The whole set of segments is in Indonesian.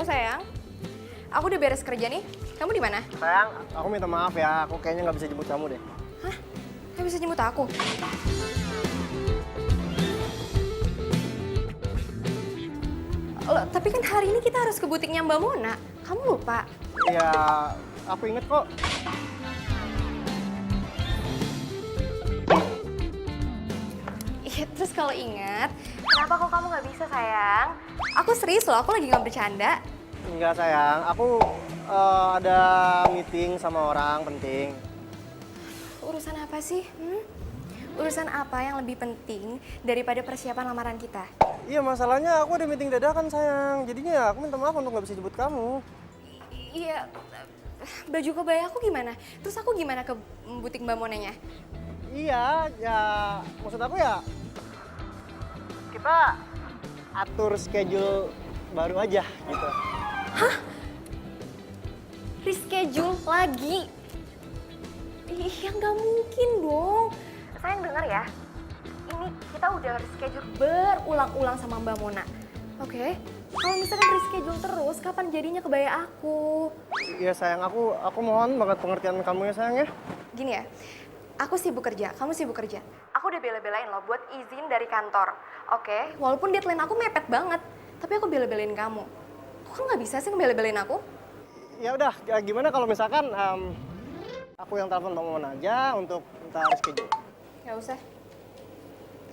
Halo sayang, aku udah beres kerja nih. Kamu di mana? Sayang, aku minta maaf ya. Aku kayaknya nggak bisa jemput kamu deh. Hah? Gak bisa jemput aku? Loh, tapi kan hari ini kita harus ke butiknya Mbak Mona. Kamu lupa? Ya, aku inget kok. Iya, terus kalau ingat, kenapa kok kamu nggak bisa sayang? Aku serius loh, aku lagi nggak bercanda. Enggak sayang, aku ada meeting sama orang penting. Urusan apa sih? Urusan apa yang lebih penting daripada persiapan lamaran kita? Iya, masalahnya aku ada meeting dadakan sayang. Jadinya ya aku minta maaf untuk nggak bisa jemput kamu. Iya, baju kebaya aku gimana? Terus aku gimana ke butik Mbak Monanya? Iya, ya maksud aku ya kita atur schedule baru aja gitu. Reschedule lagi? Iya, nggak mungkin dong. Sayang dengar ya, ini kita udah reschedule berulang-ulang sama Mbak Mona. Oke? Kalau misalkan reschedule terus, kapan jadinya kebaya aku? Iya sayang, aku mohon banget pengertian kamu ya sayang ya. Gini ya, aku sibuk kerja, kamu sibuk kerja. Aku udah bela-belain loh buat izin dari kantor. Oke? Walaupun deadline aku mepet banget, tapi aku bela-belain kamu. Kok kamu nggak bisa sih ngebela-belain aku? Ya udah, gimana kalau misalkan aku yang telepon Bang Mon aja untuk minta reschedule. Nggak usah.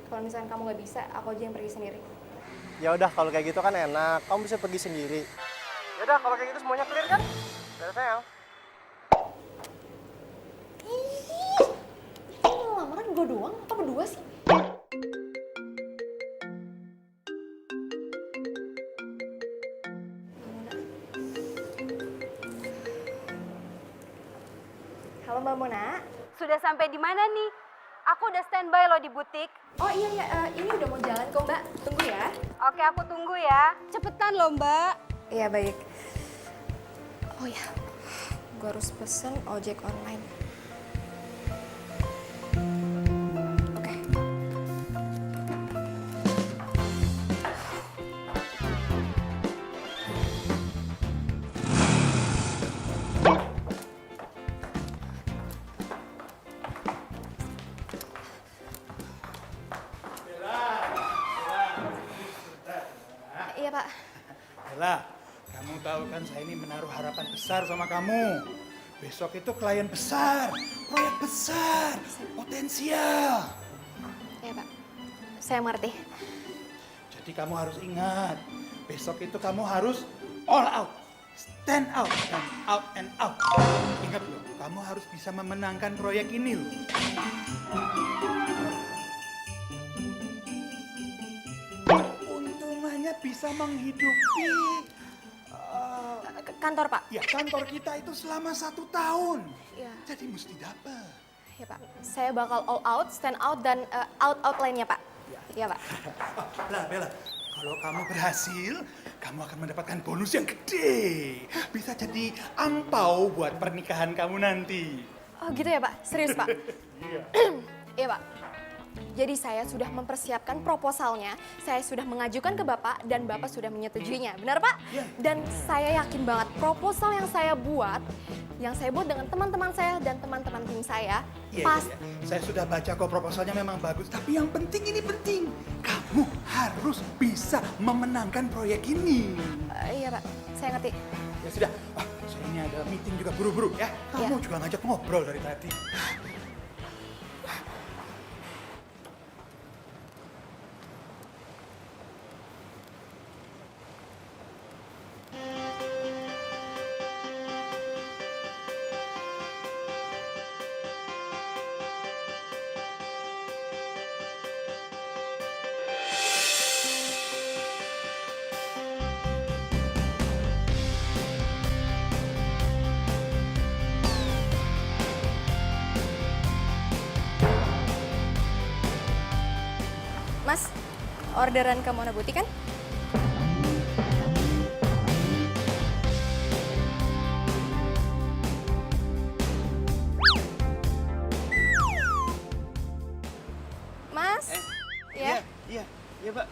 Kalau misalkan kamu nggak bisa, aku aja yang pergi sendiri. Ya udah, kalau kayak gitu kan enak. Kamu bisa pergi sendiri. Ya udah, kalau kayak gitu semuanya clear kan? Udah sayang. Ih, ini lamaran gue doang apa berdua sih? Halo Mbak Mona. Sudah sampai di mana nih? Aku udah standby loh di butik. Oh iya, ini udah mau jalan kok Mbak. Tunggu ya. Oke, aku tunggu ya. Cepetan loh, Mbak. Iya baik. Oh ya, gue harus pesen ojek online. Oke. Iya Pak. Bella, kamu tahu kan saya ini menaruh harapan besar sama kamu. Besok itu klien besar, proyek besar, potensial. Iya Pak. Saya mengerti. Jadi kamu harus ingat, besok itu kamu harus all out, stand out, dan out and out. Ingat loh, kamu harus bisa memenangkan proyek ini loh. Untungannya bisa menghidupi Kantor Pak. ya kantor kita itu selama 1 tahun. Iya. Jadi mesti dapat. Iya Pak. Saya bakal all out, stand out, dan out lainnya Pak. Iya Pak. Lah Bella, kalau kamu berhasil, kamu akan mendapatkan bonus yang gede. Bisa jadi angpau buat pernikahan kamu nanti. Oh gitu ya Pak? Serius Pak? Iya. Iya Pak. Jadi saya sudah mempersiapkan proposalnya, saya sudah mengajukan ke Bapak, dan Bapak sudah menyetujuinya. Benar Pak? Iya. Dan saya yakin banget proposal yang saya buat dengan teman-teman saya dan teman-teman tim saya, Iya. Saya sudah baca kok proposalnya memang bagus. Tapi yang penting ini penting. Kamu harus bisa memenangkan proyek ini. Iya Pak, saya ngerti. Ya sudah, saya ini ada meeting juga buru-buru ya. Kamu Iya. juga ngajak ngobrol dari tadi. Mas, orderan ke Mona Butik kan? Mas? Ya? Iya, Mbak.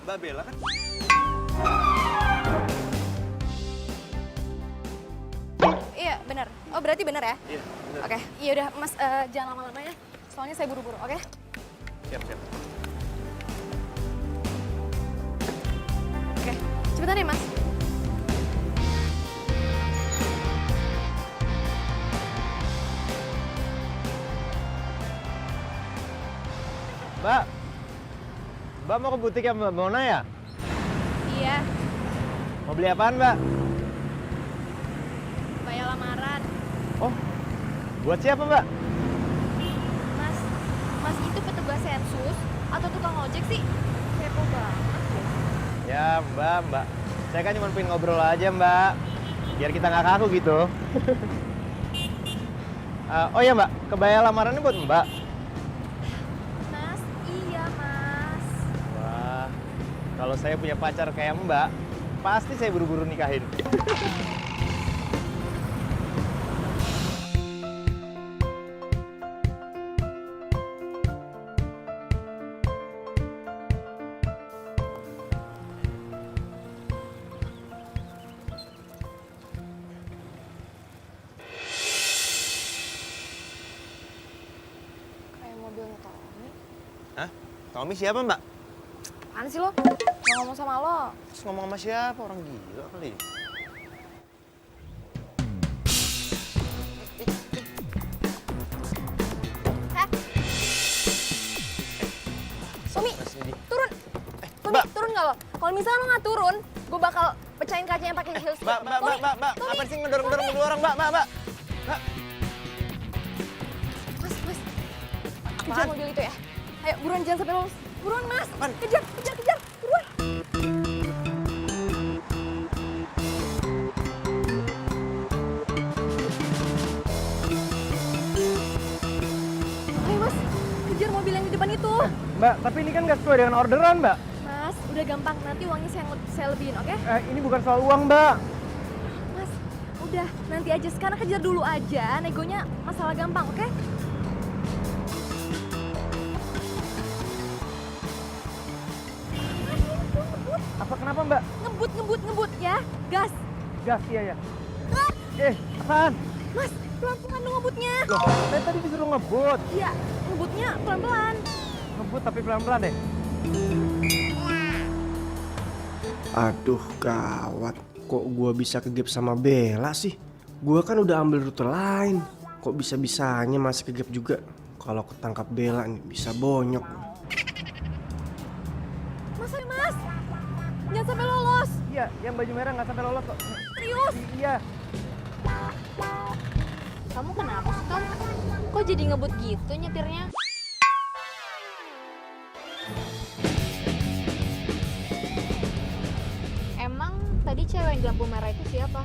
Mbak Bella kan? Oh, berarti bener ya? Iya, bener. Oke, iya udah Mas jangan lama-lama ya. Soalnya saya buru-buru, oke? Siap, siap. Oke, cepetan ya Mas. Mbak, Mbak mau ke butik ya Mbak Mona ya? Iya, Mau beli apaan Mbak? bayar lamaran. Oh, buat siapa Mbak? Mas, Mas itu petugas sensus atau tukang ojek sih? Kepo banget deh. Ya Mbak. Saya kan cuma pengen ngobrol aja Mbak. Biar kita nggak kaku gitu. Oh ya Mbak, kebaya lamarannya buat Mbak. Mas, iya Mas. Wah, kalau saya punya pacar kayak Mbak, pasti saya buru-buru nikahin. Kayak mobilnya Tommy. Hah? Tommy siapa Mbak? Apaan sih lo? Mau ngomong sama lo? Terus ngomong sama siapa? Orang gila kali. Hah? Tommy, Mas ini. turun. Tommy, Mbak. turun nggak lo? Kalau misalnya lo nggak turun, gue bakal pecahin kacanya pakai heels. Mbak. Tommy, Apa sih ngedorong-dorong dua orang, Mbak? Mbak. Mas, kejar mobil itu ya. Ayo, buruan jangan sampai lolos. Buruan, Mas. Apaan? Kejar, buruan. Ayo, Mas. Kejar mobil yang di depan itu. Mbak, tapi ini kan nggak sesuai dengan orderan, Mbak. Mas, udah gampang. Nanti uangnya saya lebihin, oke? Ini bukan soal uang, Mbak. Mas, udah. Nanti aja. Sekarang kejar dulu aja. Negonya masalah gampang, oke? Apa kenapa, Mbak? Ngebut ya. Gas. Gas, iya ya. Apaan? Mas, pelan-pelan dong ngebutnya. Loh, saya tadi disuruh ngebut. Iya, ngebutnya pelan-pelan. Ngebut tapi pelan-pelan deh. Aduh, gawat. Kok gua bisa kegep sama Bella sih? Gua kan udah ambil rute lain. Kok bisa-bisanya masih kegep juga? Kalau ketangkap Bella nih bisa bonyok. Mas, jangan sampai lolos. Iya, yang baju merah nggak sampai lolos kok. Serius. Iya. Kamu kenapa sih, Tom? Kok jadi ngebut gitu nyetirnya? Emang tadi cewek yang di lampu merah itu siapa?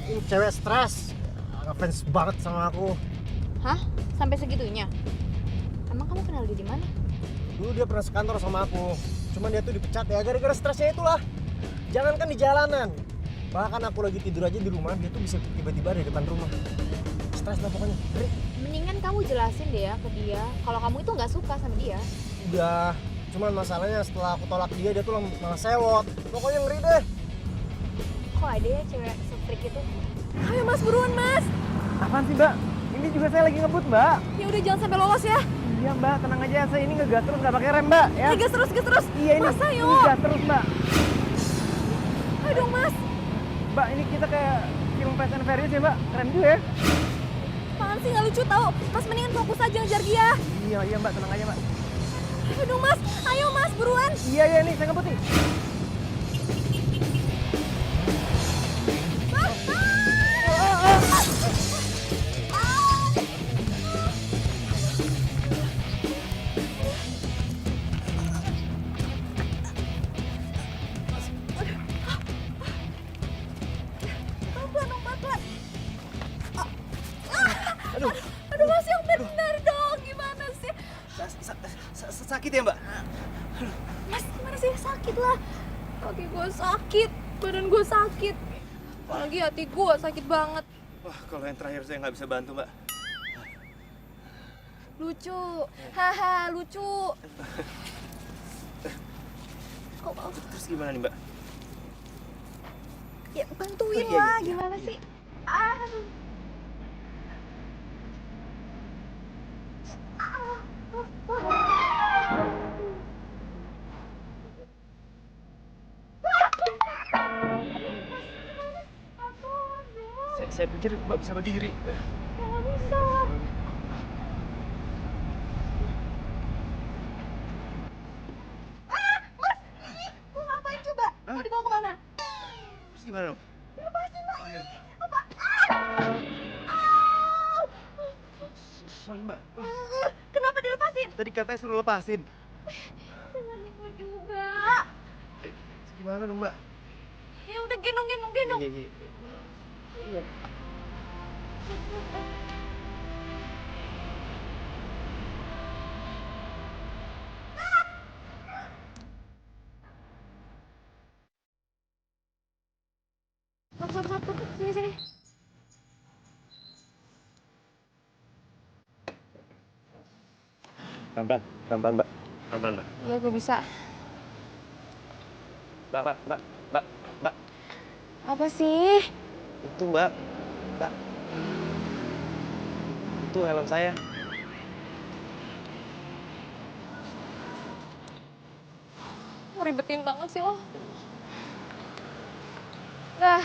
Ini cewek stres. Ngefans banget sama aku. Hah? Sampai segitunya? Emang kamu kenal dia di mana? Dulu dia pernah sekantor sama aku. Cuman dia tuh dipecat ya gara-gara stresnya itulah. Jangankan di jalanan. Bahkan aku lagi tidur aja di rumah, dia tuh bisa tiba-tiba di depan rumah. Stres lah pokoknya. Ngeri. Mendingan kamu jelasin deh ya ke dia kalau kamu itu nggak suka sama dia. Udah. Cuman masalahnya setelah aku tolak dia tuh malah sewot. Pokoknya ngeri deh. Kok ada ya cewek se-freak itu? Ayo Mas, buruan Mas. Apaan sih Mbak? Ini juga saya lagi ngebut Mbak. Ya udah jangan sampai lolos ya. Iya Mbak, tenang aja. Saya ini ngegas terus nggak pakai rem Mbak. Ya. Gas terus. Iya ini. Mas, ayo. Ngegas terus Mbak. Ayo dong Mas. Mbak ini kita kayak film Fast and Furious ya Mbak. Keren juga ya. Apaan sih nggak lucu tau. Mas mendingan fokus aja ngejar dia. Iya Mbak, tenang aja Mbak. Ayo dong Mas. Ayo Mas, buruan. Iya nih, saya ngebut nih. Pelan. Aduh Mas, yang benar dong. Gimana sih? Sakit ya Mbak? Mas, gimana sih? Sakit lah. Kaki gue sakit, badan gue sakit. Apalagi hati gue sakit banget. Wah, kalau yang terakhir saya nggak bisa bantu Mbak. Lucu, haha lucu. Terus gimana nih Mbak? Ya bantuin Oh, iya. lah, gimana sih? Saya pikir Mbak bisa berdiri. Nggak bisa. Mas! Ih, mau ngapain coba? Mau dibawa kemana? Terus gimana dong? Lepasin, Mas! Apa? Sorry Mbak. Kenapa dilepasin? Tadi katanya suruh lepasin. Jangan ikut juga. Gimana dong Mbak? Ya udah gendong. Iya. Stop. Sini. Pelan-pelan Mbak. Pelan-pelan Mbak. Iya, gue bisa. Mbak. Apa sih? Itu Mbak. Itu helm saya. Ribetin banget sih lo. Dah.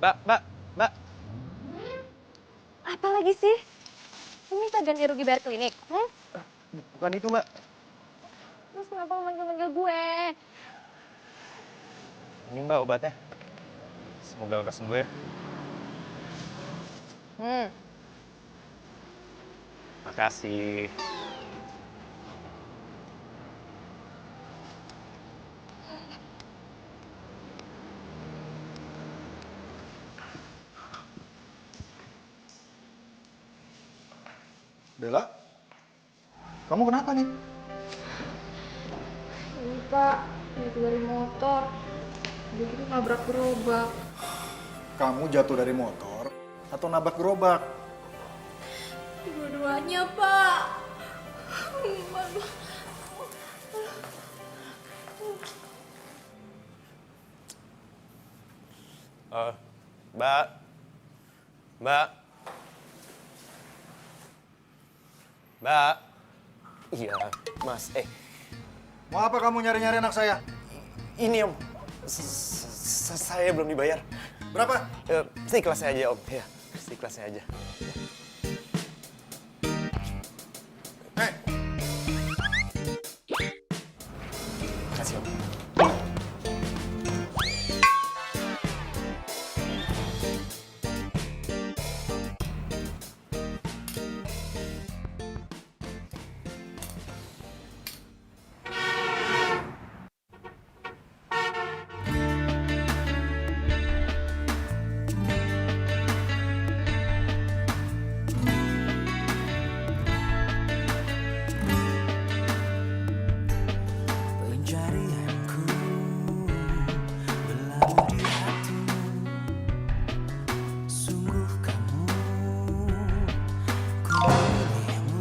Mbak. Apa lagi sih? Lu minta ganti rugi bayar klinik? Bukan itu Mbak. Terus kenapa lu manggil-manggil gue? Ini Mbak obatnya. Semoga lekas sembuh ya. Makasih. Bella, kamu kenapa nih? Lupa, jatuh dari motor. Dia gitu nabrak gerobak. Kamu jatuh dari motor atau nabrak gerobak? Dua-duanya, Pak. Mbak. Iya, Mas. Mau apa kamu nyari-nyari anak saya? Ini Om. Saya belum dibayar. Berapa? Seikhlasnya aja Om. Ya, seikhlasnya aja. Hei, Makasih Om. Pencarianku berlabuh di hatimu. Sungguh kamu, ku memilihmu,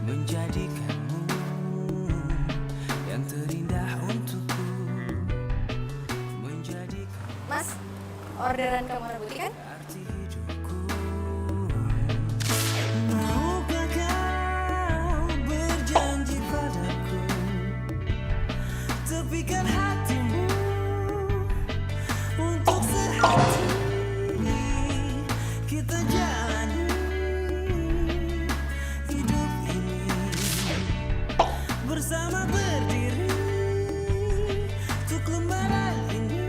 menjadikanmu yang terindah untukku, menjadikan Mas, orderan kamu rebuti kan? arti hidupku. Maukah kau berjanji padaku, tepikan hatimu untuk sehati kita jalani hidup ini bersama berdiri untuk lembaran ini.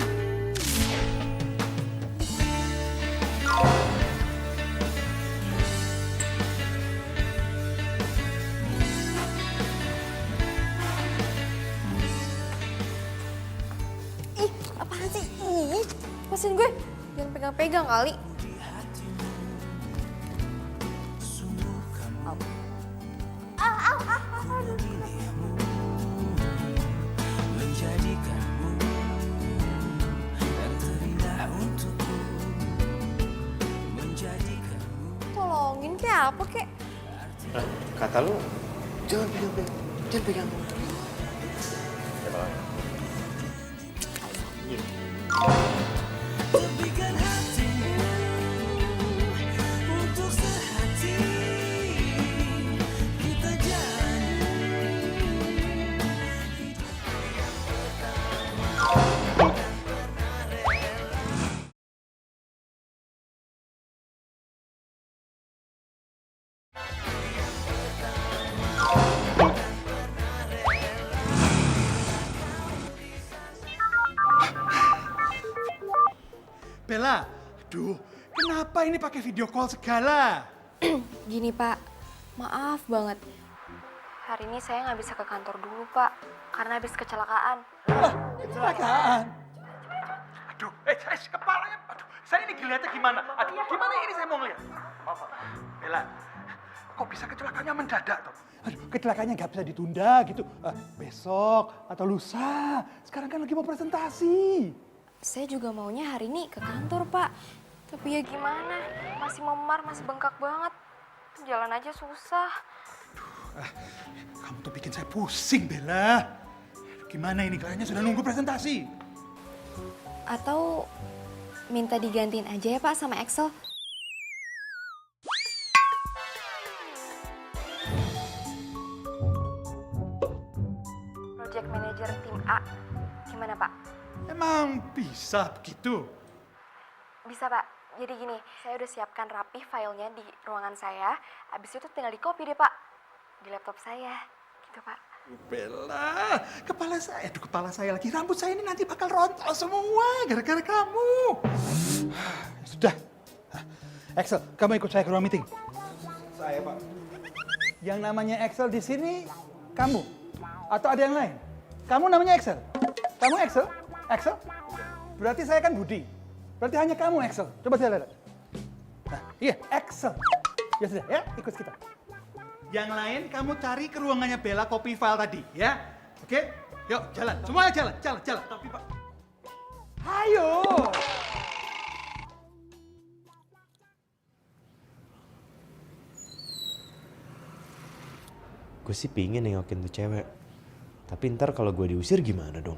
Ih, apaan sih? Ih, lepasin gue. Jangan pegang-pegang kali. Menjadikanmu yang terindah untukku, menjadikanmu. Tolongin kayak apa kek? Kata lu, jangan pegang. Tepikan hatimu untuk sehati kita jalani Bella. Aduh, kenapa ini pakai video call segala? Gini Pak, maaf banget. Hari ini saya nggak bisa ke kantor dulu Pak, karena habis kecelakaan. Kecelakaan. Aduh, kepalanya. Aduh, saya ini ngeliatnya gimana? Aduh, gimana ini saya mau ngeliat? Maaf, Bella, kok bisa kecelakaannya mendadak toh? Aduh, kecelakaannya nggak bisa ditunda gitu. Besok atau lusa. Sekarang kan lagi mau presentasi. Saya juga maunya hari ini ke kantor Pak. Tapi ya gimana, masih memar, masih bengkak banget. Jalan aja susah. Kamu tuh bikin saya pusing, Bella. Gimana ini, kliennya sudah nunggu presentasi. Atau minta digantiin aja ya Pak sama Excel. Project Manager tim A. Gimana Pak? Emang bisa begitu? Bisa Pak. Jadi gini, saya udah siapkan rapi filenya di ruangan saya. Habis itu tinggal di copy deh Pak. Di laptop saya. Gitu Pak. Bella, kepala saya lagi. Rambut saya ini nanti bakal rontok semua gara-gara kamu. Sudah. Excel, kamu ikut saya ke ruang meeting. Saya, Pak. Yang namanya Excel di sini kamu atau ada yang lain? Kamu namanya Excel? Kamu Excel? Excel? Berarti saya kan Budi. Berarti hanya kamu Excel. Coba saya lihat. Nah, iya Excel. Ya sudah, ya ikut kita. Yang lain kamu cari ke ruangannya Bella copy file tadi, ya? Oke? Yuk, jalan. Semuanya jalan. Tapi Pak. Ayo. Gue sih pingin nengokin tuh cewek. Tapi ntar kalau gue diusir gimana dong?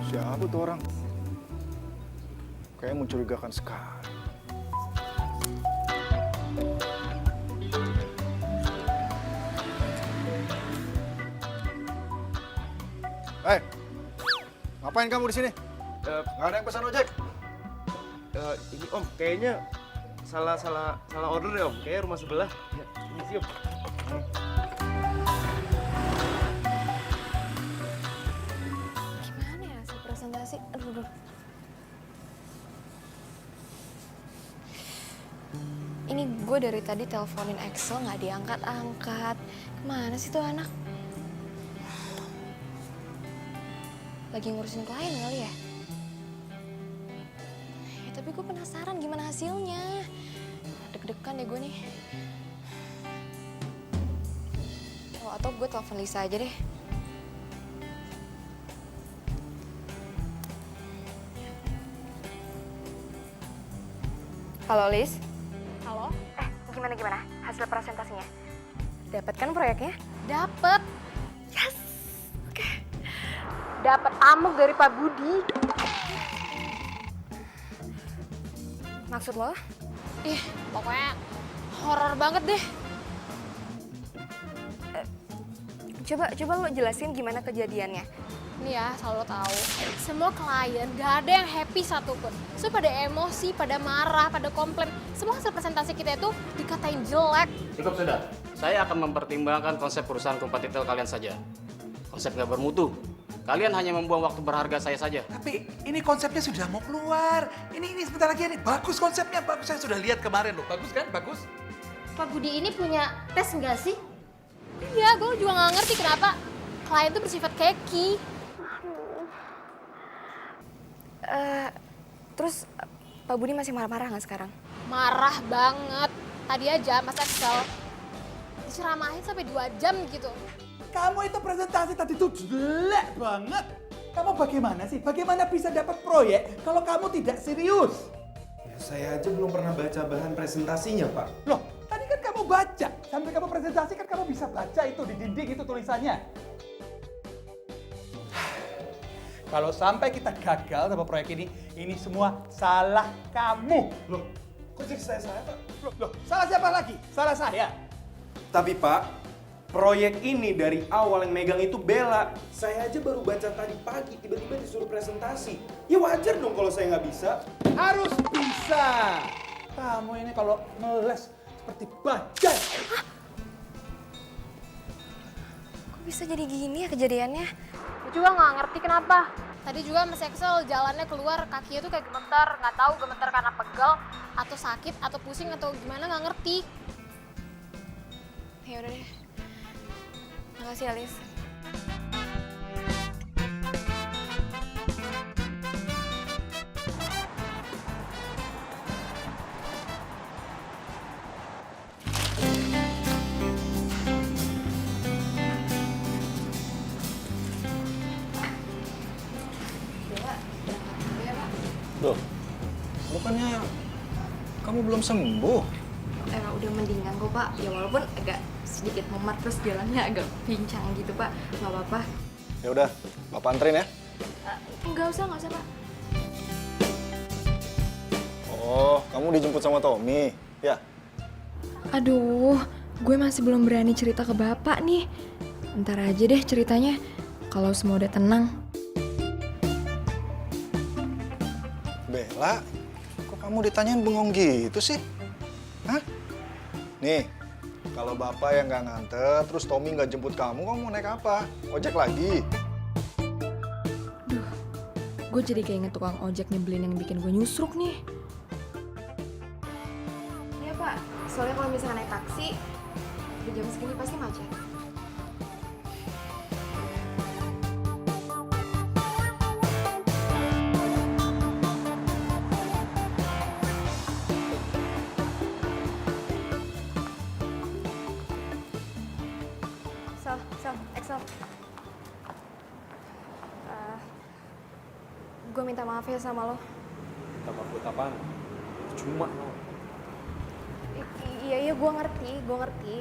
Siapa tuh orang? Kayaknya mencurigakan sekali. Hei, ngapain kamu di sini? Nggak ada yang pesan ojek? Ini Om, kayaknya salah order ya Om. Kayaknya rumah sebelah. Ya, ini sih Om. Gimana ya hasil presentasi? Aduh. Ini gue dari tadi teleponin Excel nggak diangkat-angkat. Kemana sih tuh anak? Lagi ngurusin klien kali ya? Ya tapi gue penasaran gimana hasilnya. Deg-degan deh gue nih. Oh, atau gue telepon Lisa aja deh. Halo Lis. Halo? Gimana hasil presentasinya? Dapat kan proyeknya? Dapet. Yes. Oke. Dapat amuk dari Pak Budi. Maksud lo? Ih, pokoknya horor banget deh. Coba lo jelasin gimana kejadiannya. Nih ya, selalu tahu. Semua klien gak ada yang happy satupun. So pada emosi, pada marah, pada komplain. Semua hasil presentasi kita itu dikatain jelek. Cukup sudah. Saya akan mempertimbangkan konsep perusahaan kompetitor kalian saja. Konsep nggak bermutu. Kalian hanya membuang waktu berharga saya saja. Tapi ini konsepnya sudah mau keluar. Ini sebentar lagi nih. Bagus konsepnya, bagus. Saya sudah lihat kemarin loh. Bagus kan? Bagus. Pak Budi ini punya tes nggak sih? Iya, gue juga nggak ngerti kenapa klien tuh bersifat keki. Terus Pak Budi masih marah-marah nggak sekarang? Marah banget. Tadi aja Mas Excel diceramahin sampai 2 jam gitu. Kamu itu presentasi tadi tuh jelek banget. Kamu bagaimana sih? Bagaimana bisa dapat proyek kalau kamu tidak serius? Ya, saya aja belum pernah baca bahan presentasinya, Pak. Loh, tadi kan kamu baca. Sampai kamu presentasi kan kamu bisa baca itu di dinding itu tulisannya. Kalau sampai kita gagal sama proyek ini semua salah kamu. Loh, kok jadi saya, Pak? Loh, salah siapa lagi? Salah saya. Tapi Pak, proyek ini dari awal yang megang itu Bella. Saya aja baru baca tadi pagi, tiba-tiba disuruh presentasi. Ya wajar dong kalau saya nggak bisa. Harus bisa. Kamu ini kalau ngeles seperti bajai. Kok bisa jadi gini ya kejadiannya? Gue juga nggak ngerti kenapa. Tadi juga Mas Excel jalannya keluar, kakinya tuh kayak gemetar. Nggak tahu gemetar karena pegal, atau sakit, atau pusing, atau gimana nggak ngerti. Ya udah deh. Makasih Alis. Loh, bukannya kamu belum sembuh? Emang udah mendingan kok Pak. Ya walaupun agak sedikit memar terus jalannya agak pincang gitu Pak. Nggak apa-apa. Ya udah, Papa anterin ya. Nggak usah Pak. Oh, kamu dijemput sama Tommy, ya? Aduh, gue masih belum berani cerita ke Bapak nih. Ntar aja deh ceritanya, kalau semua udah tenang. Bella, kok kamu ditanyain bengong gitu sih? Hah? Nih, kalau Bapak yang nggak nganter, terus Tommy nggak jemput kamu mau naik apa? Ojek lagi? Gue jadi kayak inget tukang ojek nyebelin yang bikin gue nyusruk nih. Iya Pak, soalnya kalau misalnya naik taksi, di jam segini pasti macet. Excel. Gue minta maaf ya sama lo. Minta maaf buat apaan? Cuma. Iya, gue ngerti.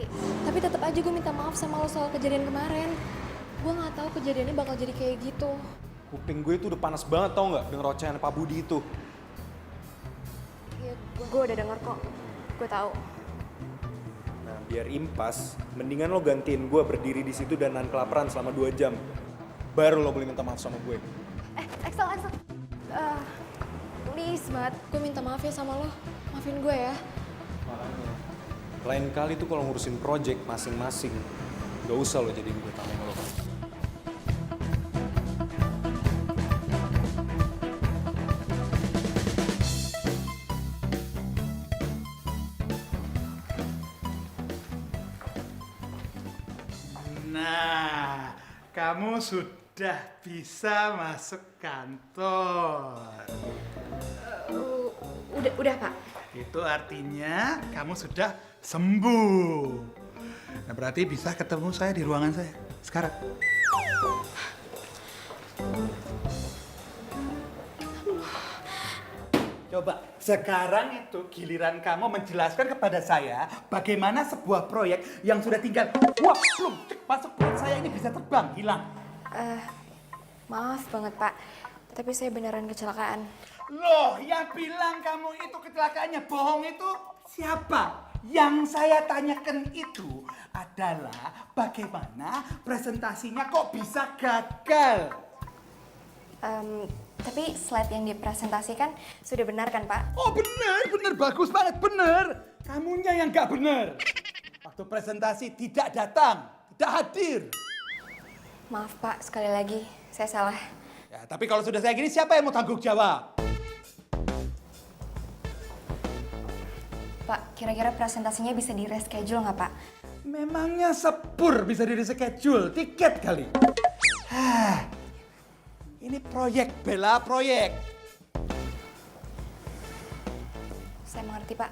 Tapi tetap aja gue minta maaf sama lo soal kejadian kemarin. Gue nggak tahu kejadiannya bakal jadi kayak gitu. Kuping gue itu udah panas banget tau nggak denger ocehan Pak Budi itu. Iya, gue udah denger kok. Gue tahu. Nah, biar impas, mendingan lo gantiin gue berdiri di situ dan nahan kelaparan selama 2 jam. Baru lo boleh minta maaf sama gue. Excel. Please banget, gue minta maaf ya sama lo. Maafin gue ya. Makanya, lain kali tuh kalau ngurusin project masing-masing, gak usah lo jadiin gue tameng lo. Nah, kamu sudah bisa masuk kantor. Udah Pak. Itu artinya kamu sudah sembuh. Nah, berarti bisa ketemu saya di ruangan saya sekarang. Coba, sekarang itu giliran kamu menjelaskan kepada saya bagaimana sebuah proyek yang sudah tinggal belum masuk perut saya ini bisa terbang, hilang. Maaf banget Pak, tapi saya beneran kecelakaan. Loh, yang bilang kamu itu kecelakaannya bohong itu siapa? Yang saya tanyakan itu adalah bagaimana presentasinya kok bisa gagal? Tapi slide yang dipresentasikan sudah benar kan Pak? Oh benar, bagus banget, benar. Kamunya yang nggak benar. Waktu presentasi tidak datang, tidak hadir. Maaf Pak, sekali lagi saya salah. Ya, tapi kalau sudah saya gini, siapa yang mau tanggung jawab? Pak, kira-kira presentasinya bisa di-reschedule nggak Pak? Memangnya sepur bisa di-reschedule, tiket kali. Ini proyek, Bella, proyek. Saya mengerti Pak.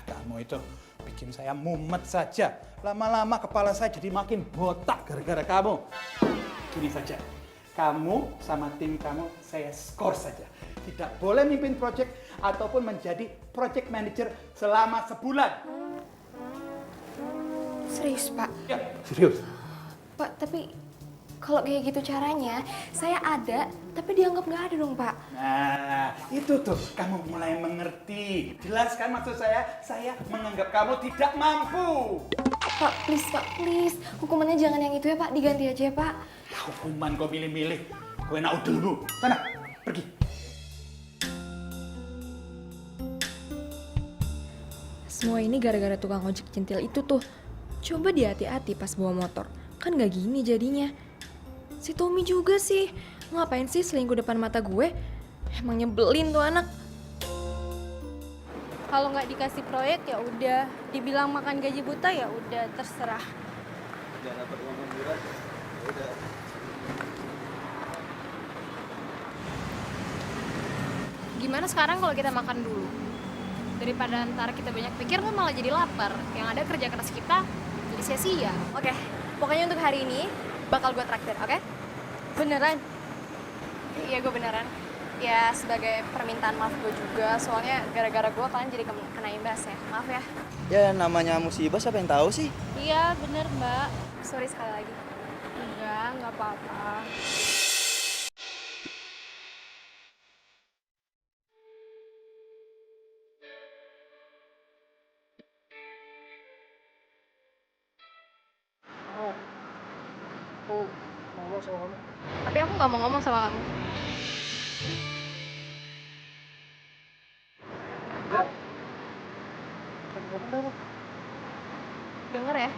Kamu itu bikin saya mumet saja. Lama-lama kepala saya jadi makin botak gara-gara kamu. Gini saja, kamu sama tim kamu saya skor saja. Tidak boleh mimpin proyek ataupun menjadi project manager selama sebulan. Serius Pak? Ya, serius. Pak, tapi kalau kayak gitu caranya, saya ada, tapi dianggap nggak ada dong Pak. Nah, itu tuh kamu mulai mengerti. Jelaskan maksud saya menganggap kamu tidak mampu. Pak, please. Hukumannya jangan yang itu ya Pak, diganti aja ya Pak. Hukuman kau milih-milih. Kau enak dulu. Sana, pergi. Semua ini gara-gara tukang ojek centil itu tuh. Coba dia hati-hati pas bawa motor. Kan nggak gini jadinya. Si Tommy juga sih. Ngapain sih selingkuh depan mata gue? Emang nyebelin tuh anak. Kalau nggak dikasih proyek ya udah, dibilang makan gaji buta ya udah terserah. Gimana sekarang kalau kita makan dulu? Daripada ntar kita banyak pikir kan malah jadi lapar. Yang ada kerja keras kita jadi sia-sia. Oke, pokoknya untuk hari ini bakal gue traktir, oke? Beneran? Iya, gue beneran. Ya, sebagai permintaan maaf gue juga, soalnya gara-gara gue kalian jadi kena imbas ya. Maaf ya. Ya namanya musibah siapa yang tahu sih? Iya bener mbak. Sorry sekali lagi. Nggak apa-apa. Ngomong sama kamu. Tapi aku nggak mau ngomong sama kamu. Dengar ya,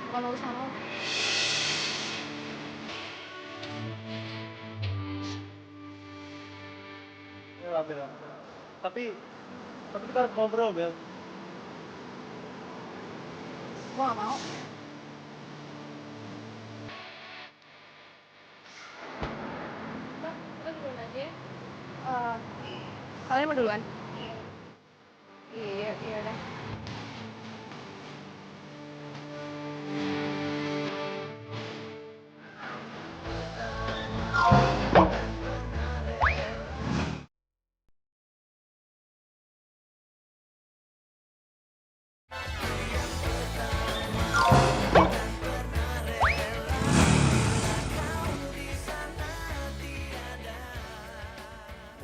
bukan urusan lo. Ya, Bel. Tapi kita harus ngobrol, Bel. Gue nggak mau. Mbak, kita duluan aja ya. Kalian mau duluan? Iya, iya udah.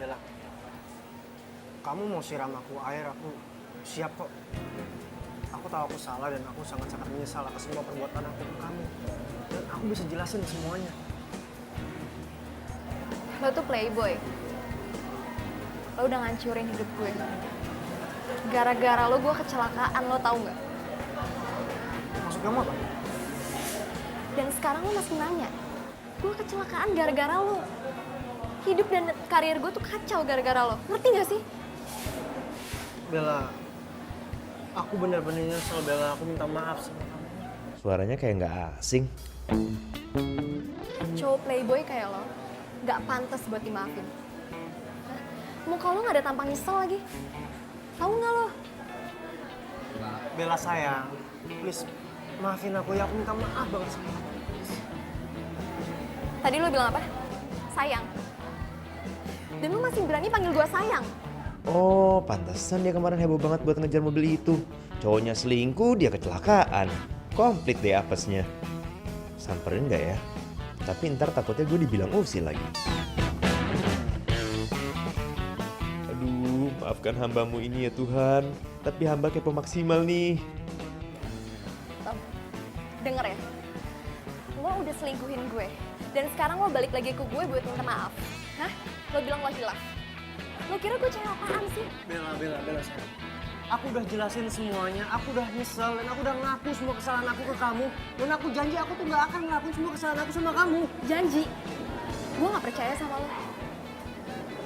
Bella, kamu mau siram aku air, aku siap kok. Aku tahu aku salah dan aku sangat-sangat menyesal atas semua perbuatan aku ke kamu. Dan aku bisa jelasin semuanya. Lo tuh playboy. Lo udah ngancurin hidup gue. Gara-gara lo gue kecelakaan, lo tau nggak? Maksud kamu apa? Dan sekarang lo masih nanya. Gue kecelakaan gara-gara lo. Hidup dan karir gue tuh kacau gara-gara lo. Ngerti gak sih? Bella, aku bener-bener nyesel, Bella. Aku minta maaf sama kamu. Suaranya kayak nggak asing. Cowok playboy kayak lo gak pantas buat dimaafin. Hah? Muka lo gak ada tampang nyesel lagi. Tahu nggak lo? Bella sayang, please maafin aku ya. Aku minta maaf banget sama kamu. Tadi lo bilang apa? Sayang. Dan lo masih berani panggil gue sayang. Oh, pantesan dia kemarin heboh banget buat ngejar mobil itu. Cowoknya selingkuh, dia kecelakaan. Komplit deh apesnya. Samperin nggak ya? Tapi ntar takutnya gue dibilang usil lagi. Aduh, maafkan hambamu ini ya Tuhan. Tapi hamba kepo maksimal nih. Tom, denger ya. Lo udah selingkuhin gue. Dan sekarang lo balik lagi ke gue buat minta maaf. Hah? Lo bilang lo hilaf. Lo kira gue cewek apaan sih? Bella sayang. Aku udah jelasin semuanya, aku udah nyesel dan aku udah ngaku semua kesalahan aku ke kamu. Dan aku janji aku tuh gak akan ngelakuin semua kesalahan aku sama kamu. Janji. Gue gak percaya sama lo.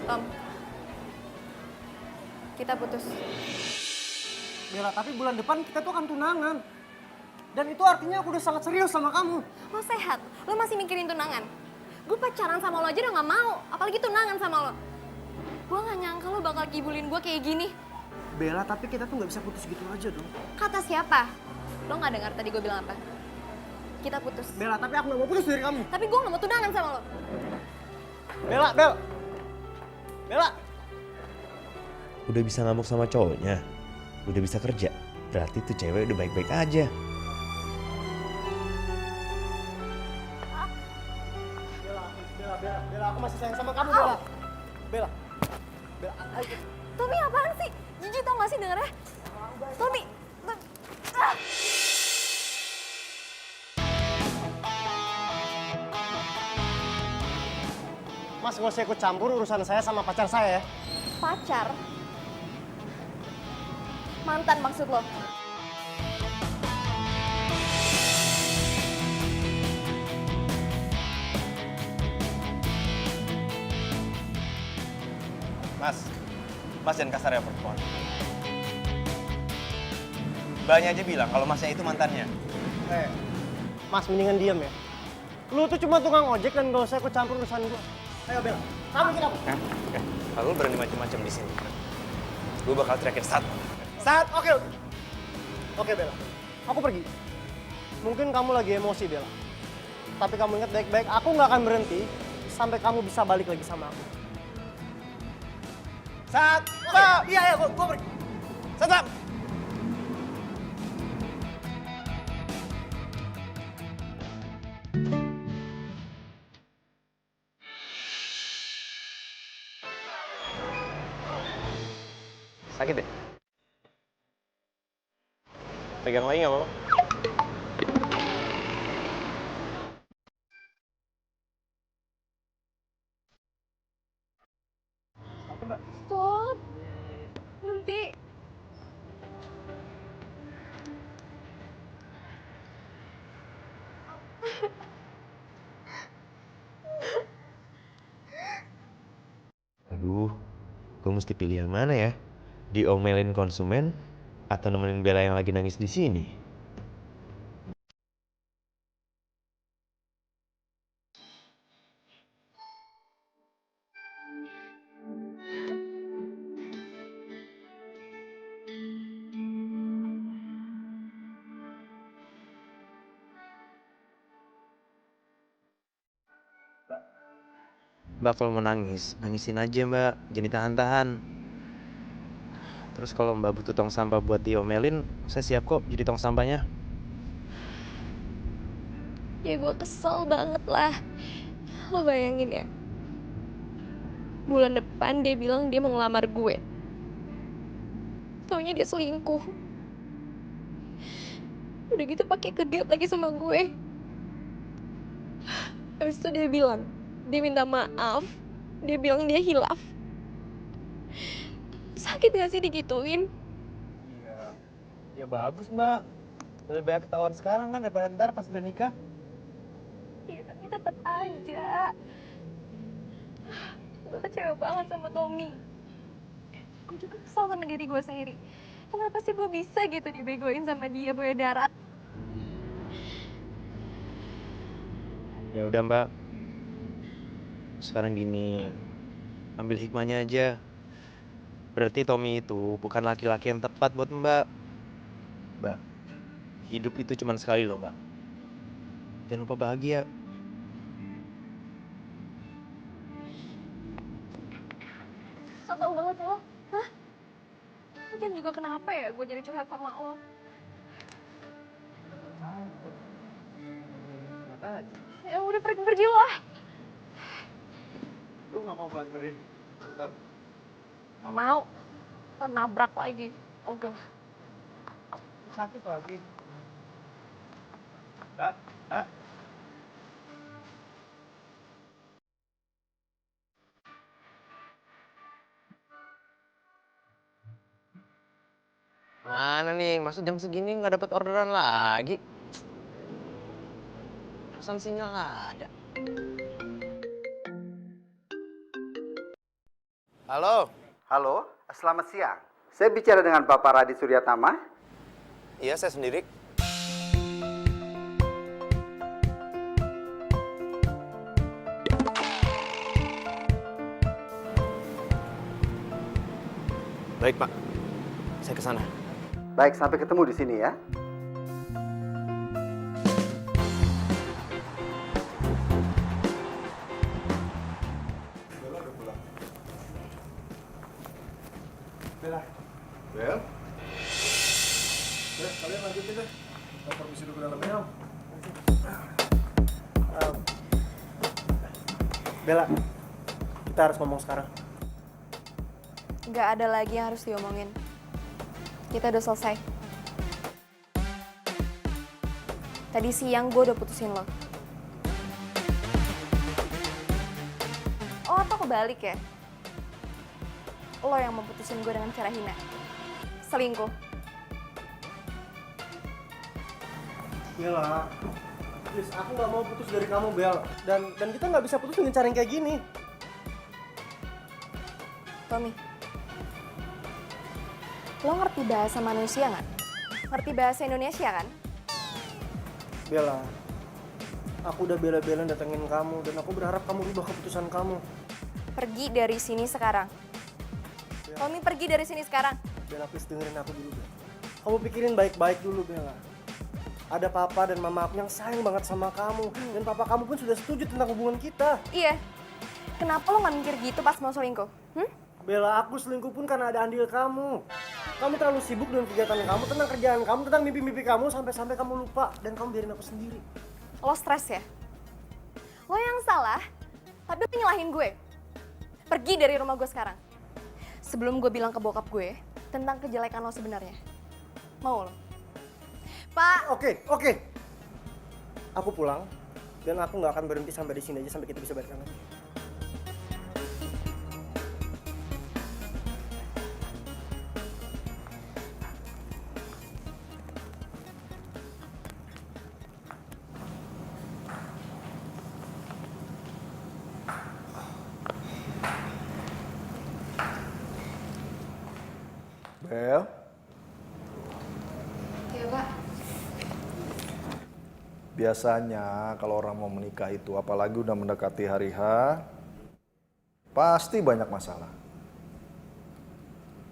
Tom, kita putus. Bella, tapi bulan depan kita tuh akan tunangan. Dan itu artinya aku udah sangat serius sama kamu. Lo sehat, lo masih mikirin tunangan. Gue pacaran sama lo aja udah gak mau, apalagi tunangan sama lo. Gue gak nyangka lo bakal kibulin gue kayak gini. Bella, tapi kita tuh gak bisa putus gitu aja dong. Kata siapa? Lo gak dengar tadi gue bilang apa? Kita putus. Bella, tapi aku gak mau putus dari kamu. Tapi gue gak mau tunangan sama lo. Bella! Udah bisa ngamuk sama cowoknya. Udah bisa kerja. Berarti tuh cewek udah baik-baik aja. Bella, aku masih sayang sama kamu, Bella. Bella, ayo. Tommy apaan sih? Jijik tau gak sih dengernya? Tommy! Ah! Mas, gak usah ikut campur urusan saya sama pacar saya ya. Pacar? Mantan maksud lo? Mas jangan kasar ya perempuan. Mbaknya aja bilang kalau masnya itu mantannya. Mas mendingan diam ya. Lu tuh cuma tukang ojek dan gak usah ikut campur urusan gua. Ayo Bella, kamu ikut aku. Kalau lu berani macam-macam di sini, gue bakal teriakin saat. Oke. Oke Bella, aku pergi. Mungkin kamu lagi emosi Bella. Tapi kamu ingat baik-baik, aku nggak akan berhenti sampai kamu bisa balik lagi sama aku. Iya, gua pergi. Saat. Sakit ya? Pegang lagi nggak mau? Stop. Nanti. Aduh, gue mesti pilih yang mana ya? Diomelin konsumen atau nemenin Bella yang lagi nangis di sini? Mbak kalau mau nangis, nangisin aja Mbak, jangan ditahan-tahan. Terus kalau Mbak butuh tong sampah buat diomelin, saya siap kok jadi tong sampahnya. Ya gue kesel banget lah. Lo bayangin ya. Bulan depan dia bilang dia mau ngelamar gue. Taunya dia selingkuh. Udah gitu pakai kegap lagi sama gue. Habis itu dia bilang, dia minta maaf. Dia bilang dia hilaf. Sakit gak sih digituin? Ya bagus Mbak. Lebih banyak ketahuan sekarang kan daripada ntar pas udah nikah. Iya tapi tetep aja. Gue kecewa banget sama Tommy. Gue juga kesel sama diri gue sendiri. Kenapa sih gue bisa gitu dibegoin sama dia boya darat? Ya udah Mbak. Sekarang gini, ambil hikmahnya aja. Berarti Tommy itu bukan laki-laki yang tepat buat Mbak. Mbak, hidup itu cuma sekali loh Mbak. Jangan lupa bahagia. So tau banget lo. Hah? Mungkin juga kenapa ya gue jadi curhat sama lo. Ya udah pergi lah. Lu nggak mau bantuin? Gak mau. Ntar nabrak lagi. Oke. Sakit lagi. Mana nih, maksud jam segini nggak dapet orderan lagi? Pesan sinyal nggak ada. Halo? Halo, selamat siang. Saya bicara dengan Bapak Radi Suryatama. Iya, saya sendiri. Baik, Pak. Saya ke sana. Baik, sampai ketemu di sini ya. Bella. Bel? Ya, kalian lanjutin deh. Kita permisi dulu ke dalam ya. Bella, kita harus ngomong sekarang. Gak ada lagi yang harus diomongin. Kita udah selesai. Tadi siang gue udah putusin lo. Oh, atau kebalik ya? Lo yang memutusin gue dengan cara hina. Selingkuh. Bella, please, aku nggak mau putus dari kamu, Bel. Dan kita nggak bisa putus dengan cara yang kayak gini. Tommy, lo ngerti bahasa manusia nggak? Ngerti bahasa Indonesia kan? Bella, aku udah bela-belain datengin kamu dan aku berharap kamu ubah keputusan kamu. Pergi dari sini sekarang. Tommy, pergi dari sini sekarang. Bella, please dengerin aku dulu, Bella. Kamu pikirin baik-baik dulu, Bella. Ada papa dan mama aku yang sayang banget sama kamu. Dan papa kamu pun sudah setuju tentang hubungan kita. Iya. Kenapa lo nggak mikir gitu pas mau selingkuh? Bella, aku selingkuh pun karena ada andil kamu. Kamu terlalu sibuk dengan kegiatan kamu, tentang kerjaan kamu, tentang mimpi-mimpi kamu, sampai-sampai kamu lupa. Dan kamu biarin aku sendiri. Lo stres ya? Lo yang salah, tapi lo nyalahin gue. Pergi dari rumah gue sekarang. Sebelum gue bilang ke bokap gue tentang kejelekan lo sebenarnya. Mau lo? Pak! Oke. Aku pulang, dan aku nggak akan berhenti sampai di sini aja sampai kita bisa balikan lagi. Bel, Iya, Pak. biasanya kalau orang mau menikah itu, apalagi udah mendekati hari H, pasti banyak masalah.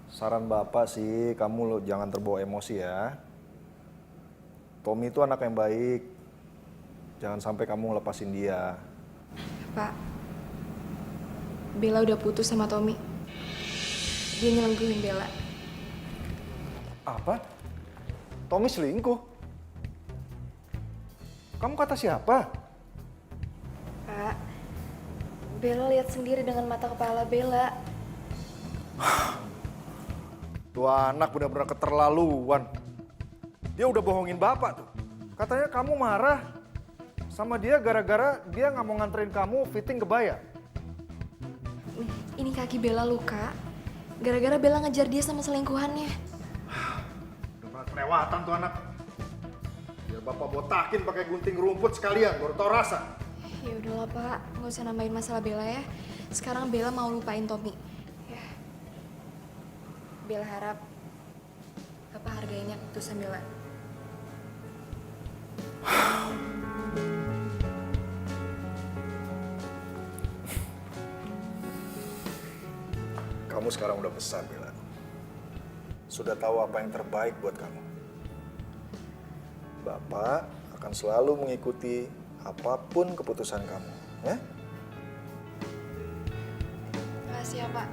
Saran Bapak sih, kamu lo jangan terbawa emosi ya. Tommy itu anak yang baik. Jangan sampai kamu lepasin dia. Pak, Bella udah putus sama Tommy. Dia nyelengguhin Bella. Apa? Tommy selingkuh? Kamu kata siapa? Pak, Bella lihat sendiri dengan mata kepala Bella. Tuh anak benar-benar keterlaluan. Dia udah bohongin Bapak tuh. Katanya kamu marah sama dia gara-gara dia nggak mau nganterin kamu fitting kebaya. Ini kaki Bella luka. Gara-gara Bella ngejar dia sama selingkuhannya. Udah pernah kelewatan tuh anak. Biar Bapak botakin pakai gunting rumput sekalian, baru tau rasa. Ya udahlah Pak, nggak usah nambahin masalah Bella ya. Sekarang Bella mau lupain Tommy. Ya. Bella harap Bapak hargainya keputusan Bella. Kamu sekarang udah besar, Bella. Sudah tahu apa yang terbaik buat kamu. Bapak akan selalu mengikuti apapun keputusan kamu, ya? Makasih ya Pak.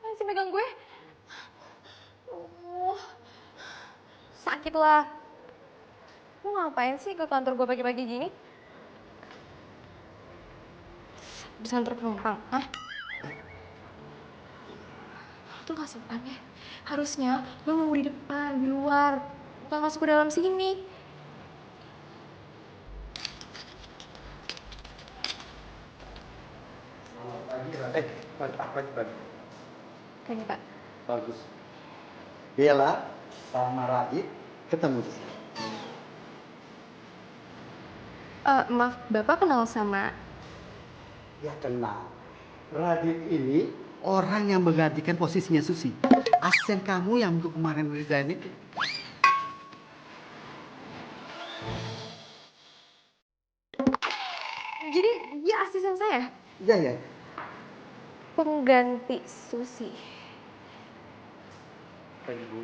Masih megang gue. Sakit lah. Lu ngapain sih ke kantor gue pagi-pagi gini? Bisa antar penumpang, hah? Itu gak sopan ya. Harusnya lu nunggu di depan, di luar. Bukan masuk ke dalam sini. Pagi. Kayaknya Pak. Bagus. Bella sama Radit ketemu di sini. Maaf, Bapak kenal sama... Ya kenal. Radit ini orang yang menggantikan posisinya Susi. Asisten kamu yang untuk kemarin resign itu. Jadi dia asisten saya? Iya. Pengganti Susi. Ibu.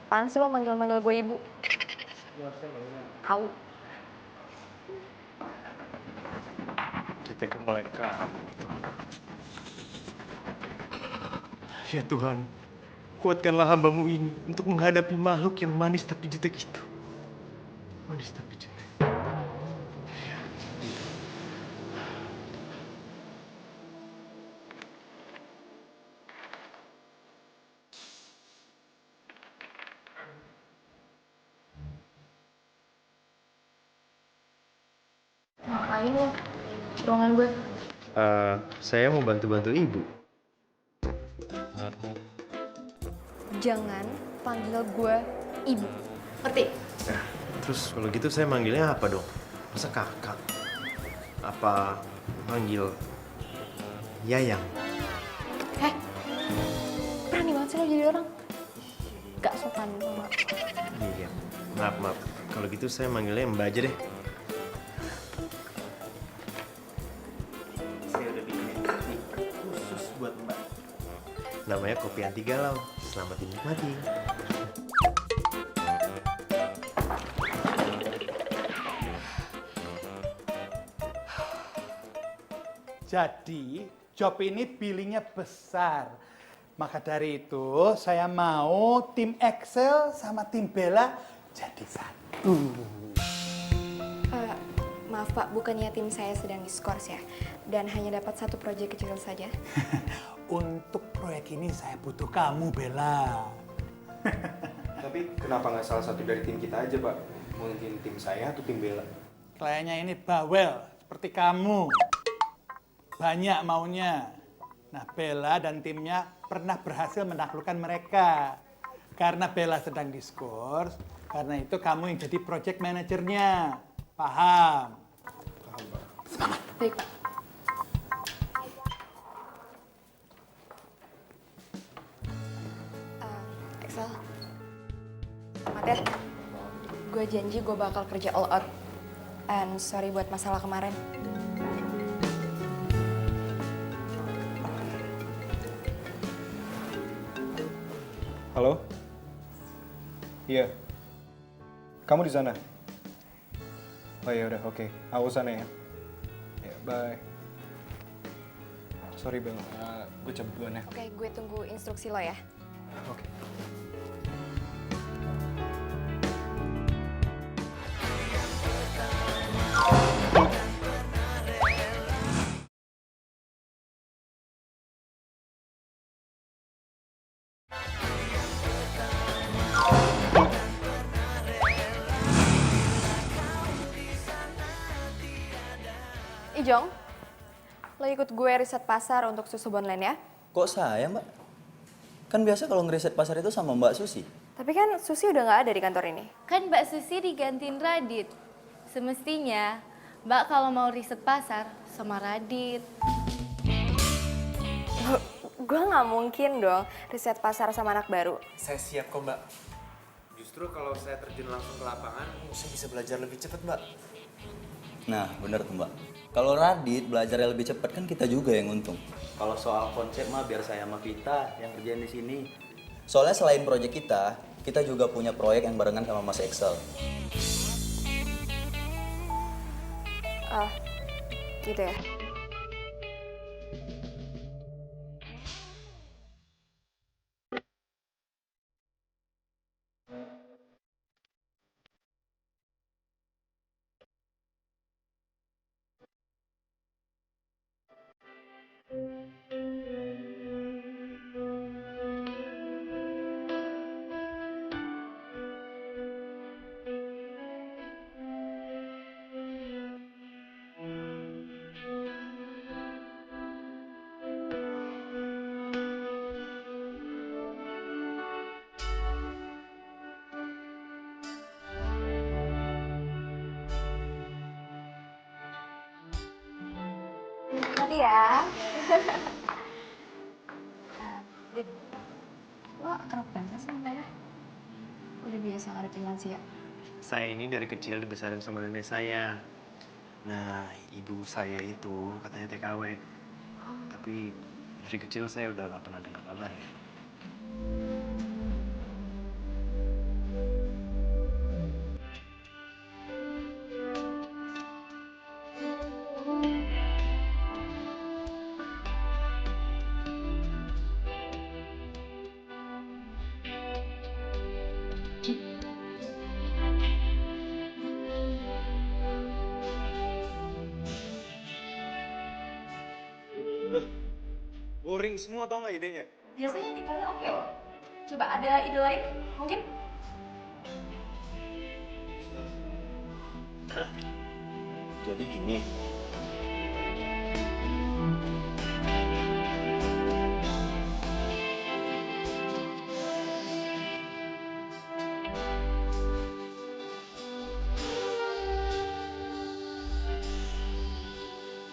Apaan sih lo manggil-manggil gue ibu? Tahu. Kita ke mereka. Ya Tuhan, kuatkanlah hamba-Mu ini untuk menghadapi makhluk yang manis tapi jutek itu. Oh, di stop kitchen. Ngapain lo? Ruangan gue. Saya mau bantu-bantu ibu. Jangan panggil gue ibu. Ngerti? Nah, terus kalau gitu saya manggilnya apa dong? Masa kakak? Apa manggil Yayang? Heh, berani banget sih lo jadi orang. Gak sopan sama. Iya, maaf. Kalau gitu saya manggilnya Mbak aja deh. Saya udah bikinin kopi khusus buat Mbak. Namanya kopi anti galau. Selamat dinikmati. Jadi, job ini billingnya besar. Maka dari itu, saya mau tim Excel sama tim Bella jadi satu. Maaf Pak, bukannya tim saya sedang diskors ya? Dan hanya dapat satu proyek kecil saja? Untuk proyek ini saya butuh kamu, Bella. Tapi kenapa nggak salah satu dari tim kita aja, Pak? Mungkin tim saya atau tim Bella? Kliennya ini bawel, seperti kamu. Banyak maunya. Nah, Bella dan timnya pernah berhasil menaklukkan mereka. Karena Bella sedang diskors, karena itu kamu yang jadi project manajernya. Paham? Paham, Pak. Semangat. Baik Pak. Excel. Selamat ya. Gue janji gue bakal kerja all out. And sorry buat masalah kemarin. Halo? Iya. Kamu di sana? Oh ya udah, oke. Aku sana ya. Ya, bye. Sorry Bel, gue cabut duluan ya. Oke, gue tunggu instruksi lo ya. Oke. Ijong, lo ikut gue riset pasar untuk susu Bonland ya? Kok saya, Mbak? Kan biasa kalau ngeriset pasar itu sama Mbak Susi. Tapi kan Susi udah nggak ada di kantor ini. Kan Mbak Susi digantiin Radit. Semestinya Mbak kalau mau riset pasar sama Radit. Gue nggak mungkin dong riset pasar sama anak baru. Saya siap kok, Mbak. Justru kalau saya terjun langsung ke lapangan, saya bisa belajar lebih cepat, Mbak. Nah, bener tuh, Mbak. Kalau Radit belajarnya lebih cepat kan kita juga yang untung. Kalau soal konsep mah biar saya sama Vita yang kerjain di sini. Soalnya selain proyek kita juga punya proyek yang barengan sama Mas Excel. Ah, gitu ya. Tadi ya. Dit, lo akrab banget sama Bella? Udah biasa ngadepin lansia. Saya ini dari kecil dibesarin sama nenek saya. Nah, ibu saya itu katanya TKW. Tapi dari kecil saya udah gak pernah dengar kabar. miring semua, tau nggak idenya? Biasanya tikalnya oke loh. Coba ada ide lain mungkin? Jadi gini.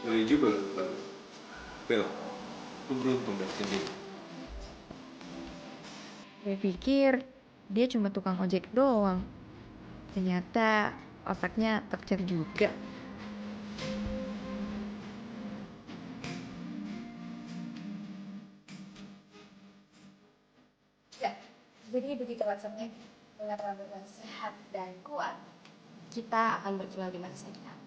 Menuju belum? Bel, lu beruntung dapetin dia. Gue pikir dia cuma tukang ojek doang. Ternyata otaknya tercer juga. Ya, jadi begitu konsepnya. Dengan rambut sehat dan kuat, kita akan berjuang di masa depan.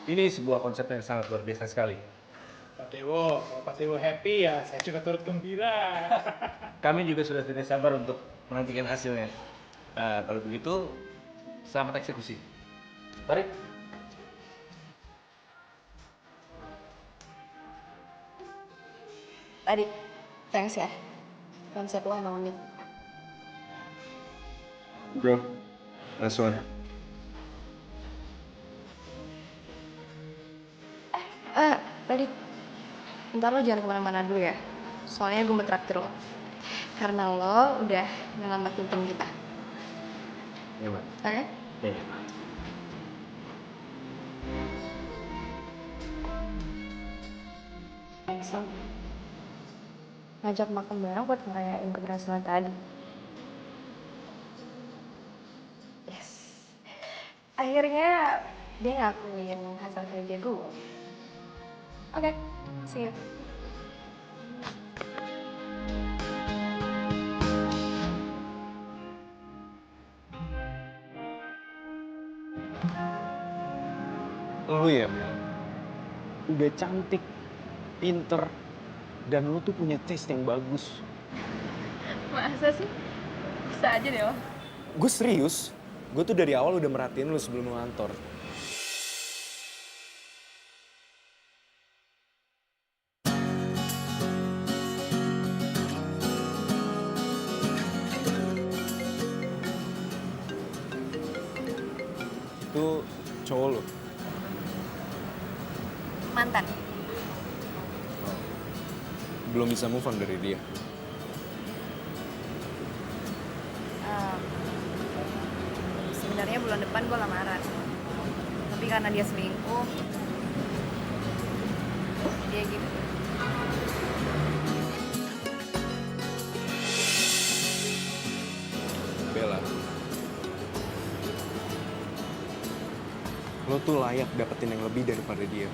Ini sebuah konsep yang sangat luar biasa sekali. Pak Dewo, kalau Pak Dewo happy ya saya juga turut gembira. Kami juga sudah tidak sabar untuk menantikan hasilnya. Nah, kalau begitu, selamat eksekusi. Mari. Tadi, thanks ya. Konsep lo emang unik. Bro, last one. Tadi, ntar lo jangan kemana-mana dulu ya. Soalnya gue mau traktir lo. Karena lo udah nyelamatin tim kita. Iya, Mbak. Oke? Iya. So, ngajak makan bareng buat ngerayain keberhasilan tadi. Yes. Akhirnya dia ngakuin hasil kerja gue. Oke, see you. Lu ya, Mel. Udah cantik, pinter, dan lu tuh punya taste yang bagus. Masa sih? Bisa aja deh lo. Gue serius. Gue tuh dari awal udah merhatiin lu sebelum lu ngantor. Itu cowok lu. Mantan. Belum bisa move on dari dia. Sebenarnya bulan depan gue lamaran. Tapi karena dia selingkuh, dia gitu. Bella. Lo tuh layak dapetin yang lebih daripada dia.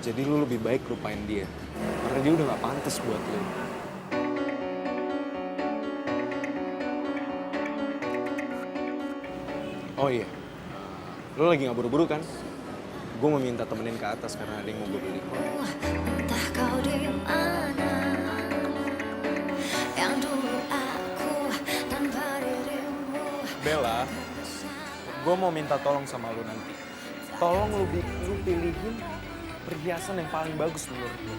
Jadi lo lebih baik lupain dia. Karena dia udah gak pantas buat lo. Oh iya, lo lagi gak buru-buru kan? Gue mau minta temenin ke atas karena ada yang mau gue beli. Entah kau di mana, yang dulu aku tanpa dirimu. Bella, gue mau minta tolong sama lo nanti. Tolong lu pilihin perhiasan yang paling bagus menurut lo.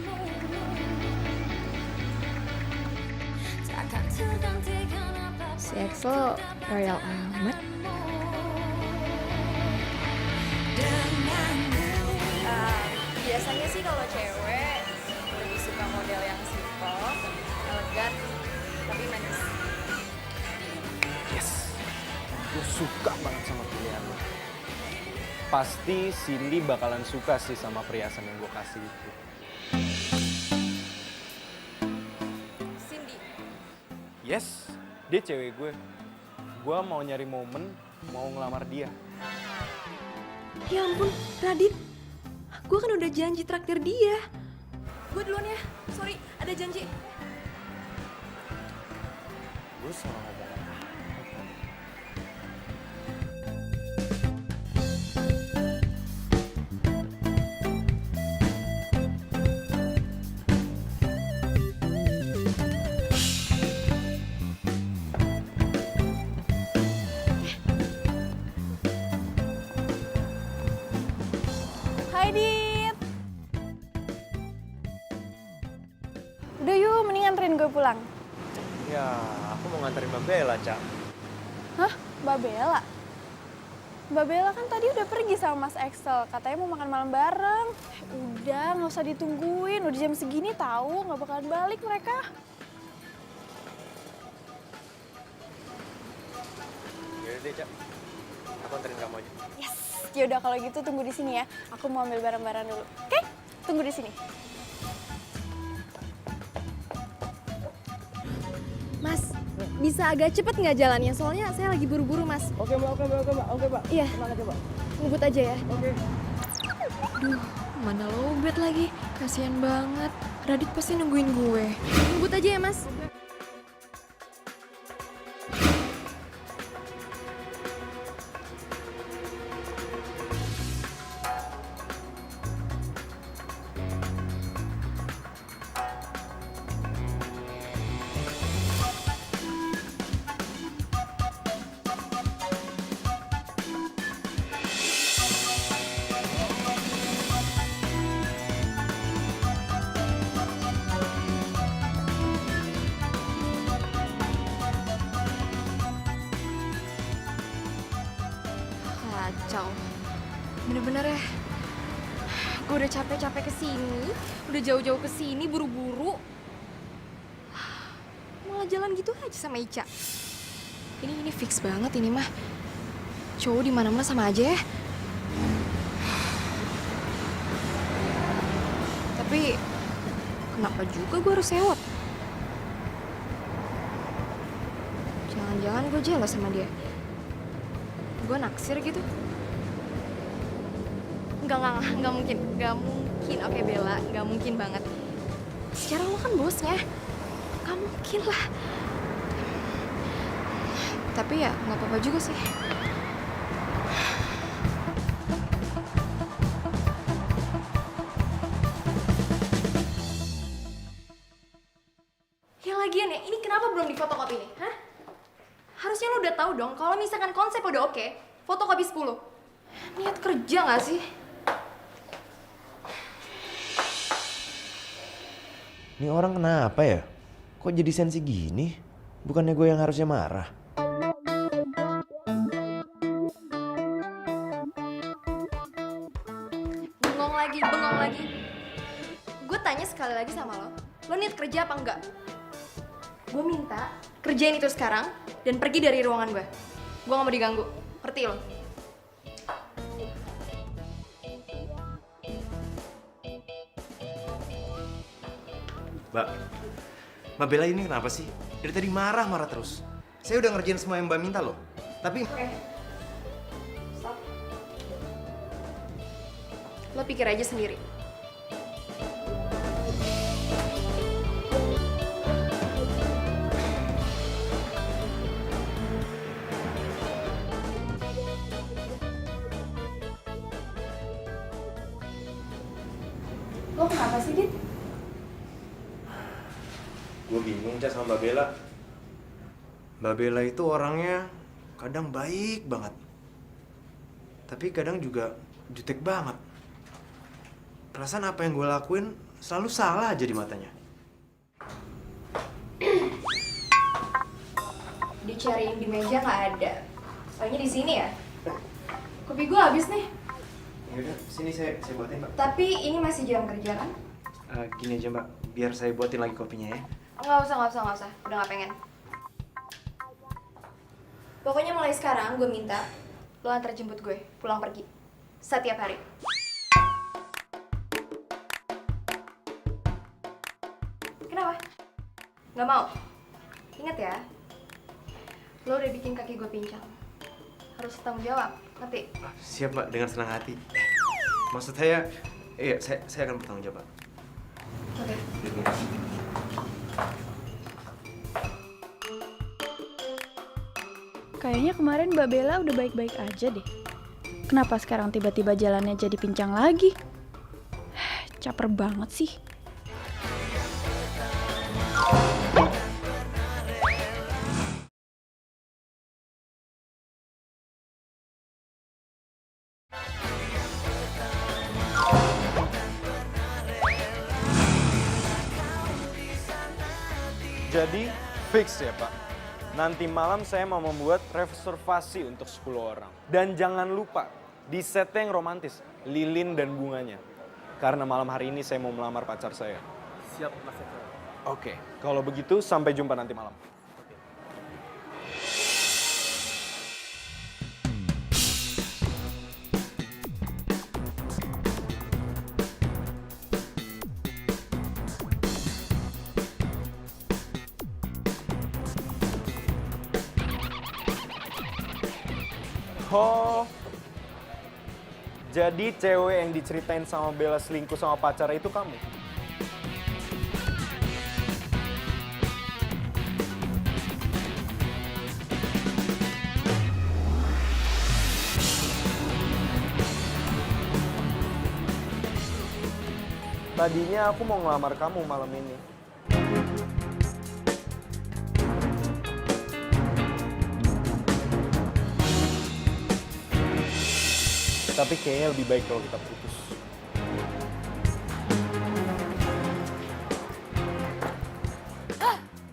Si Axel royal amat. Biasanya sih kalau cewek lebih suka model yang simple, elegan, tapi manis. Yes, gue suka banget sama pilihan lo. Pasti Cindy bakalan suka sih sama perhiasan yang gue kasih itu. Cindy, Yes, dia cewek gue. Gue mau nyari momen, mau ngelamar dia. Ya ampun, Radit. Gue kan udah janji traktir dia. Gue duluan ya, sorry, ada janji. Gue salah ngomong. nganterin gue pulang? Ya, aku mau nganterin Mbak Bella, Cak. Hah? Mbak Bella? Mbak Bella kan tadi udah pergi sama Mas Excel, katanya mau makan malam bareng. Udah, nggak usah ditungguin, udah jam segini tahu nggak bakalan balik mereka. Yaudah deh, Cak. Aku anterin kamu aja. Yes, yaudah kalau gitu tunggu di sini ya. Aku mau ambil barang-barang dulu. Oke? Tunggu di sini. Mas, bisa agak cepet nggak jalannya? Soalnya saya lagi buru-buru, Mas. Oke, Mbak. Oke, Mbak. Iya. Tenang aja, Mbak. Ngebut aja ya. Oke. Duh, mana lowbat lagi. Kasian banget. Radit pasti nungguin gue. Ngebut aja ya, Mas. Kacau. Bener-bener ya. Gue udah capek-capek kesini, udah jauh-jauh kesini buru-buru. Malah jalan gitu aja sama Ica. Ini fix banget ini mah. Cowok di mana-mana sama aja ya. Tapi kenapa juga gue harus sewot? Jangan-jangan gue jelas sama dia. Gue naksir gitu. Enggak mungkin. Oke Bella, enggak mungkin banget. Sekarang lo kan bosnya. Gak mungkin lah. Tapi ya nggak apa-apa juga sih. Ya lagian ya, ini kenapa belum difotokopi nih? Hah? Harusnya lo udah tahu dong kalau misalkan konsep udah oke, fotokopi 10. Niat kerja nggak sih? Ini orang kenapa ya? Kok jadi sensi gini? Bukannya gue yang harusnya marah? Bengong lagi. Gue tanya sekali lagi sama lo niat kerja apa enggak? Gue minta kerjain itu sekarang dan pergi dari ruangan gue. Gue gak mau diganggu, ngerti lo? Mbak Bella ini kenapa sih? Dari tadi marah terus. Saya udah ngerjain semua yang Mbak minta loh. Tapi... Stop. Lo pikir aja sendiri. Lo kenapa sih, Dit? Gue bingung sama Mbak Bella. Mbak Bella itu orangnya kadang baik banget. Tapi kadang juga jutek banget. Perasaan apa yang gue lakuin selalu salah aja di matanya. Dicariin di meja nggak ada. Soalnya di sini ya. Kopi gue habis nih. Yaudah, sini saya buatin, Mbak. Tapi ini masih jam kerja kan? Gini aja, Mbak. Biar saya buatin lagi kopinya ya. Nggak usah. Udah nggak pengen. Pokoknya mulai sekarang gue minta lo antar jemput gue pulang pergi. Setiap hari. Kenapa? Nggak mau? Ingat ya, lo udah bikin kaki gue pincang. Harus tanggung jawab, ngerti? Siap, Mbak. Dengan senang hati. Maksud saya, iya, saya akan bertanggung jawab, Pak. Oke. Kayaknya kemarin Mbak Bella udah baik-baik aja deh. Kenapa sekarang tiba-tiba jalannya jadi pincang lagi? Caper banget sih. Jadi fix ya Pak. Nanti malam saya mau membuat reservasi untuk 10 orang. Dan jangan lupa, di setnya yang romantis, lilin dan bunganya. Karena malam hari ini saya mau melamar pacar saya. Siap, Mas Eko. Oke, kalau begitu sampai jumpa nanti malam. Oh, jadi cewek yang diceritain sama Bella selingkuh sama pacar itu kamu? Tadinya aku mau ngelamar kamu malam ini. Tapi kayaknya lebih baik kalau kita putus.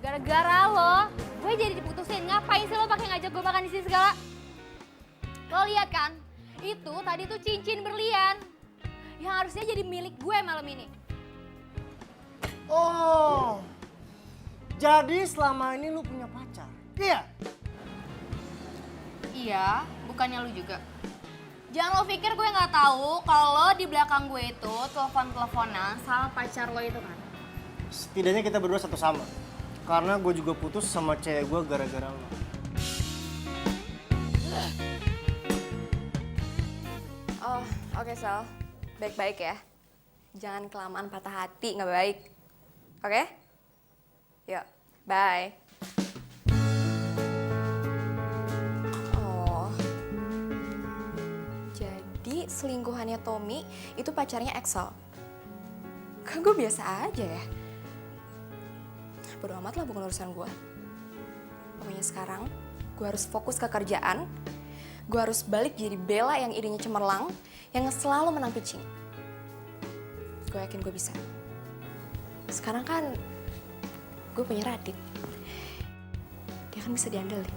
Gara-gara lo, gue jadi diputusin. Ngapain sih lo pakai ngajak gue makan di sini segala? Lo lihat kan? Itu tadi tuh cincin berlian yang harusnya jadi milik gue malam ini. Oh, jadi selama ini lu punya pacar? Iya? Iya, bukannya lu juga. Jangan lo pikir gue nggak tahu kalau di belakang gue itu telepon-teleponan sama pacar lo itu kan. Setidaknya kita berdua satu sama. Karena gue juga putus sama cewek gue gara-gara lo. Oh, oke Sal. Baik-baik ya. Jangan kelamaan patah hati, nggak baik. Oke? Yuk, bye. Oh, jadi selingkuhannya Tommy itu pacarnya Axel. Kan gue biasa aja ya. Bodo amat lah, bukan urusan gue. Pokoknya sekarang gue harus fokus ke kerjaan. Gue harus balik jadi Bella yang idenya cemerlang, yang selalu menang pitching. Gue yakin gue bisa. Sekarang kan gue punya Radit. Dia kan bisa diandelin.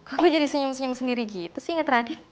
Kok gue jadi senyum-senyum sendiri gitu sih inget Radit?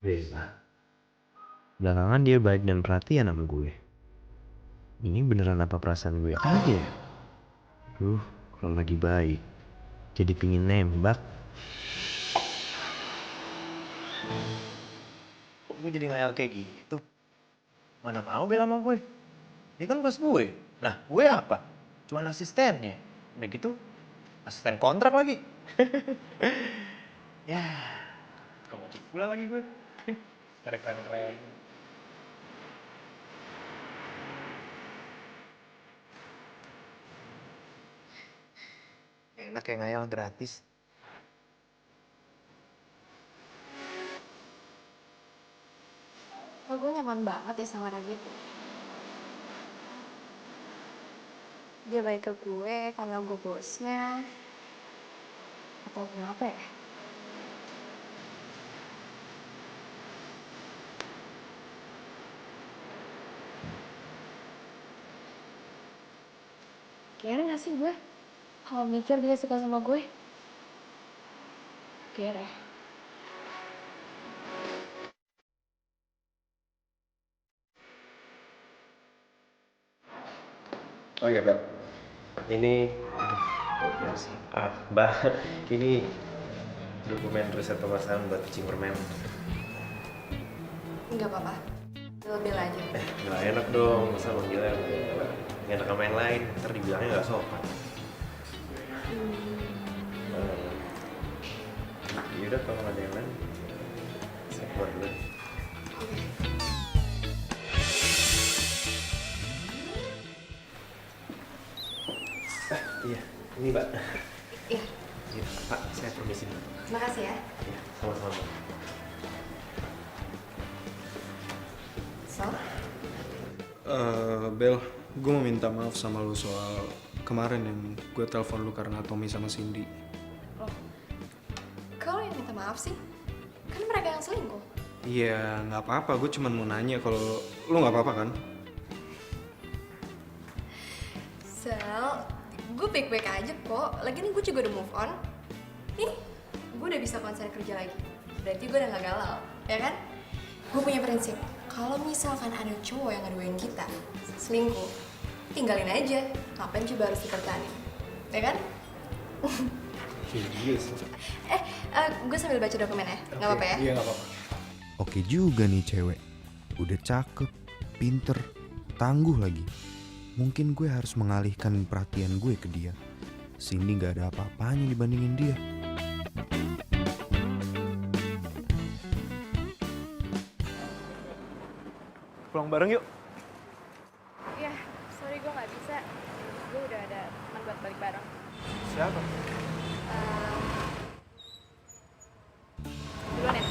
Bella. Belakangan dia baik dan perhatian sama gue. Ini beneran apa perasaan gue aja ya? Kalau lagi baik, jadi pingin nembak. Kok gue jadi ngayal kayak gitu? Mana mau Bella sama gue? Dia kan bos gue. Nah, gue apa? Cuma asistennya. Udah gitu, asisten kontrak lagi. Ya, kamu pula lagi gue. Keren-keren. Enak kayak ngayal gratis. Kok gue nyaman banget ya sama Radit. dia baik ke gue karena gue bosnya atau kenapa ya? Kira gak sih gue kalau mikir dia suka sama gue? Kira. Oh iya, Bel. Ini Mbak, ini dokumen riset pemasaran buat pitching permen. Enggak apa-apa. Lebih aja. Nggak enak dong, masa manggilnya Bella. Nggak enak sama yang lain, ntar dibilangnya nggak sopan. Yaudah, kalau nggak ada yang lain, saya keluar dulu. Iya, ini Mbak. Iya. Iya, Pak, saya permisi dulu. Terima kasih ya. Iya, sama-sama. So? Bel, gue mau minta maaf sama lu soal kemarin yang gue telepon lu karena Tommy sama Cindy. Loh, kau yang minta maaf sih? Kan mereka yang selingkuh. Iya, nggak apa-apa. Gue cuma mau nanya kalau lu nggak apa-apa kan? Sel, gue baik-baik aja kok. Lagian gue juga udah move on. Nih, gue udah bisa konsen kerja lagi. Berarti gue udah gak galau, ya kan? Gue punya prinsip, kalau misalkan ada cowok yang ngaduin kita selingkuh, tinggalin aja. Ngapain coba harus dipertahanin, ya kan? Iya sih. Gue sambil baca dokumen ya, nggak apa-apa ya? Iya, nggak apa-apa. Oke juga nih cewek. Udah cakep, pinter, tangguh lagi. Mungkin gue harus mengalihkan perhatian gue ke dia. Cindy gak ada apa-apanya dibandingin dia. Pulang bareng yuk. Iya, sorry gue nggak bisa. Gue udah ada teman buat balik bareng. Siapa? Duluan ya.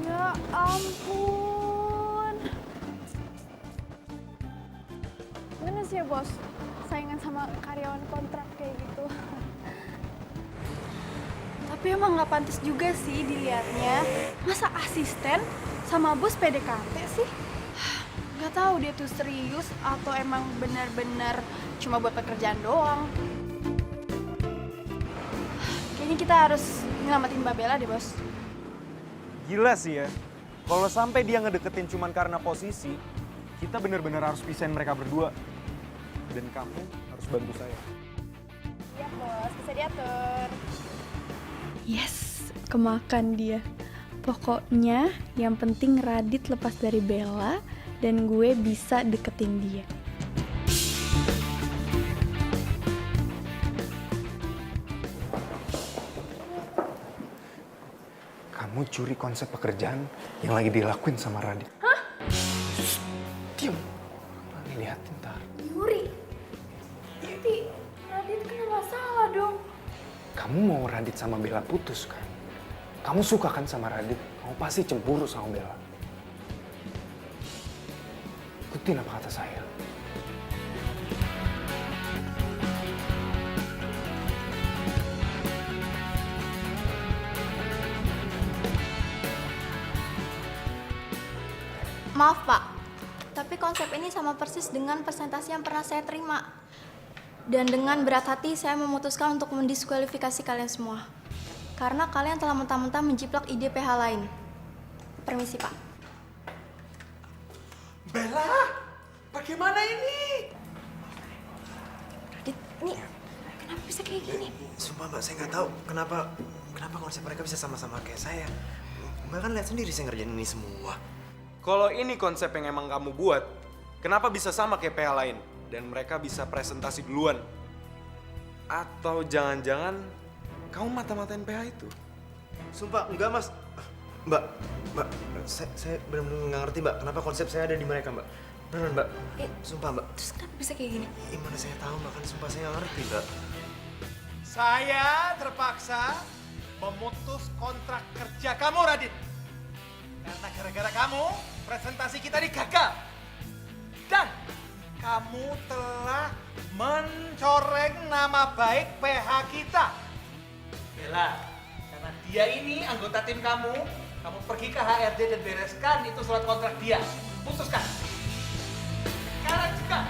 Ya ampun. Gimana sih ya bos, saingan sama karyawan kontrak kayak gitu. Tapi emang nggak pantas juga sih dilihatnya. Masa asisten sama bos PDKT sih? Nggak tahu dia tuh serius atau emang benar-benar cuma buat pekerjaan doang. Kayaknya kita harus nyelamatin Mbak Bella deh bos. Gila sih ya. Kalau sampai dia ngedeketin cuman karena posisi, kita bener-bener harus pisahin mereka berdua. Dan kamu harus bantu saya. Iya bos, bisa diatur. Yes, kemakan dia. Pokoknya yang penting Radit lepas dari Bella dan gue bisa deketin dia. Kamu curi konsep pekerjaan yang lagi dilakuin sama Radit. Hah? Diam. Nanti liatin ntar. Yuri? Tapi Radit kena masalah dong. Kamu mau Radit sama Bella putus kan? Kamu suka kan sama Radit? Kamu pasti cemburu sama Bella. Ikutin apa kata saya. Maaf Pak, tapi konsep ini sama persis dengan presentasi yang pernah saya terima. Dan dengan berat hati saya memutuskan untuk mendiskualifikasi kalian semua. Karena kalian telah mentah-mentah menjiplak ide PH lain. Permisi Pak. Bella, bagaimana ini? Radit, ini kenapa bisa kayak gini? Sumpah Mbak, saya nggak tahu kenapa konsep mereka bisa sama-sama kayak saya. Mbak kan lihat sendiri saya ngerjain ini semua. Kalau ini konsep yang emang kamu buat, kenapa bisa sama kayak PH lain? Dan mereka bisa presentasi duluan? Atau jangan-jangan kamu mata-matain PH itu? Sumpah, enggak Mas. Mbak, saya benar-benar nggak ngerti Mbak, kenapa konsep saya ada di mereka Mbak. Beneran mbak, sumpah mbak. Terus kenapa bisa kayak gini? Gimana saya tahu mbak, kan sumpah saya nggak ngerti mbak. Saya terpaksa memutus kontrak kerja kamu, Radit. Karena gara-gara kamu, presentasi kita gagal. Dan kamu telah mencoreng nama baik PH kita. Bella, karena dia ini anggota tim kamu pergi ke HRD dan bereskan itu surat kontrak dia. Putuskan. Sekarang juga.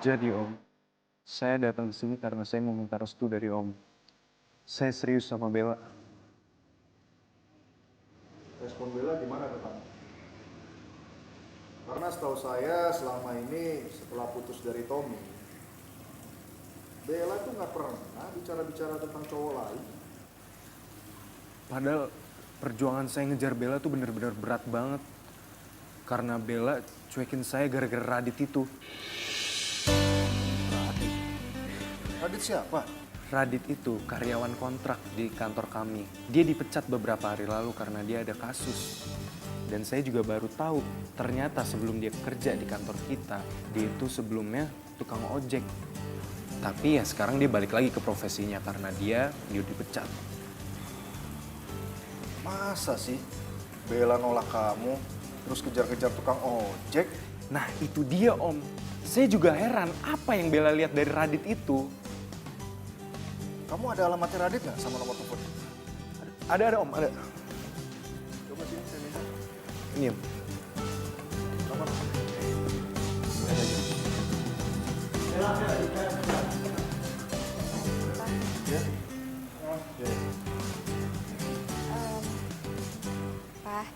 Jadi Om, saya datang ke sini karena saya mau minta restu dari Om. Saya serius sama Bella. Respon Bella gimana ke kamu? Karena setahu saya selama ini setelah putus dari Tommy, Bella tuh nggak pernah bicara-bicara tentang cowok lain. Padahal perjuangan saya ngejar Bella tuh bener-bener berat banget. Karena Bella cuekin saya gara-gara Radit itu. Radit siapa? Radit itu karyawan kontrak di kantor kami. Dia dipecat beberapa hari lalu karena dia ada kasus. Dan saya juga baru tahu, ternyata sebelum dia kerja di kantor kita, dia itu sebelumnya tukang ojek. Tapi ya sekarang dia balik lagi ke profesinya karena dia dipecat. Masa sih Bella nolak kamu, terus kejar-kejar tukang ojek? Nah itu dia Om. Saya juga heran apa yang Bella lihat dari Radit itu. Kamu ada alamatnya Radit nggak sama nomor telepon? Ada Om, ada. Coba sini saya minta. Ini Om. Nomor. Pak,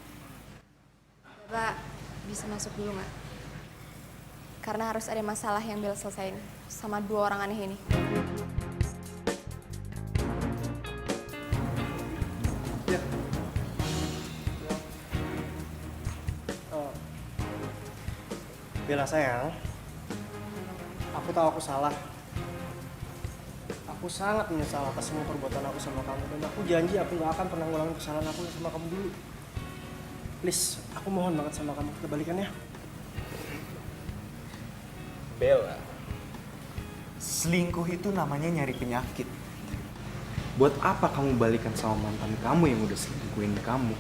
Bapak bisa masuk dulu nggak? Karena harus ada masalah yang Bella selesain sama dua orang aneh ini. Bella sayang, aku tahu aku salah. Aku sangat menyesal atas semua perbuatan aku sama kamu. Dan aku janji aku gak akan pernah ngulangin kesalahan aku sama kamu dulu. Please, aku mohon banget sama kamu, kita balikan ya. Bella, selingkuh itu namanya nyari penyakit. Buat apa kamu balikan sama mantan kamu yang udah selingkuhin kamu?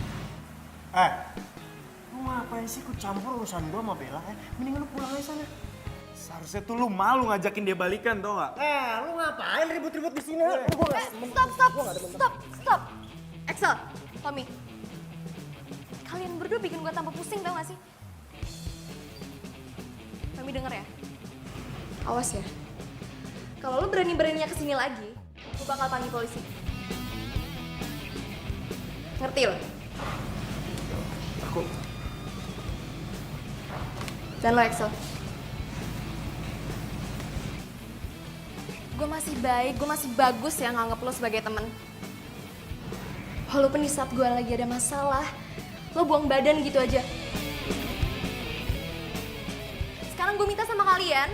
Lu ngapain sih ikut campur urusan gua sama Bella? Mendingan lu pulang aja sana. Seharusnya tuh lu malu ngajakin dia balikan, tau gak? Lu ngapain ribut-ribut di sini? Stop. Axel, Tommy. Kalian berdua bikin gue tambah pusing tau gak sih? Tommy denger ya. Awas ya. Kalau lu berani-beraninya kesini lagi, gue bakal panggil polisi. Ngerti lo? Aku... Dan lo Axel. Gue masih baik, gue masih bagus ya nganggep lo sebagai temen. Walaupun di saat gue lagi ada masalah, lo buang badan gitu aja. Sekarang gue minta sama kalian,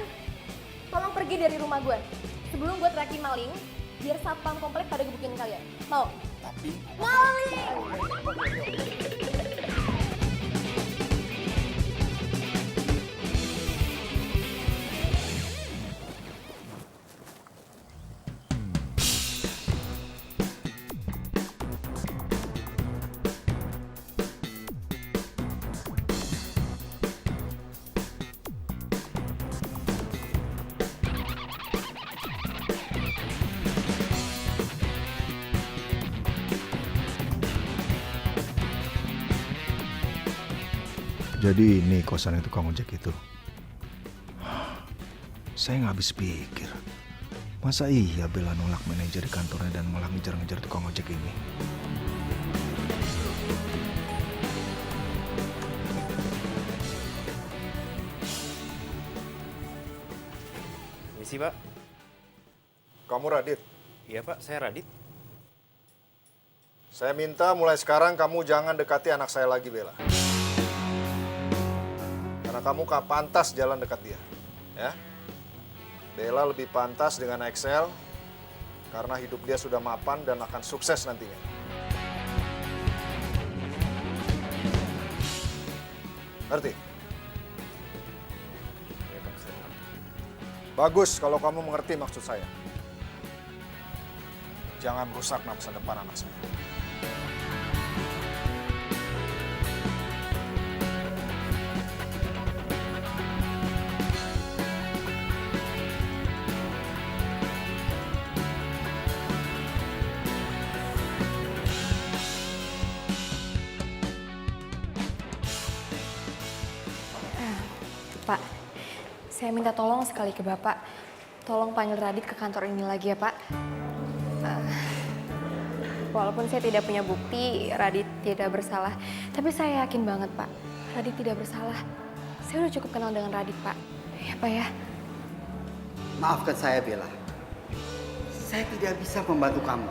tolong pergi dari rumah gue. Sebelum gue teriakin maling, biar satpam komplek pada gebukin kalian. Mau? Tapi... Maling! Jadi ini kosannya tukang ojek itu. Saya nggak habis pikir. Masa iya Bella nolak manajer di kantornya dan malah ngejar-ngejar tukang ojek ini? Misi, Pak. Kamu Radit? Iya, Pak. Saya Radit. Saya minta mulai sekarang kamu jangan dekati anak saya lagi, Bella. Karena kamu gak pantas jalan dekat dia. Ya? Bella lebih pantas dengan Excel karena hidup dia sudah mapan dan akan sukses nantinya. Ngerti? Bagus kalau kamu mengerti maksud saya. Jangan rusak masa depan anak saya. Pak, saya minta tolong sekali ke Bapak. Tolong panggil Radit ke kantor ini lagi ya, Pak. Walaupun saya tidak punya bukti Radit tidak bersalah, tapi saya yakin banget, Pak, Radit tidak bersalah. Saya udah cukup kenal dengan Radit, Pak. Ya, Pak ya. Maafkan saya, Bella. Saya tidak bisa membantu kamu.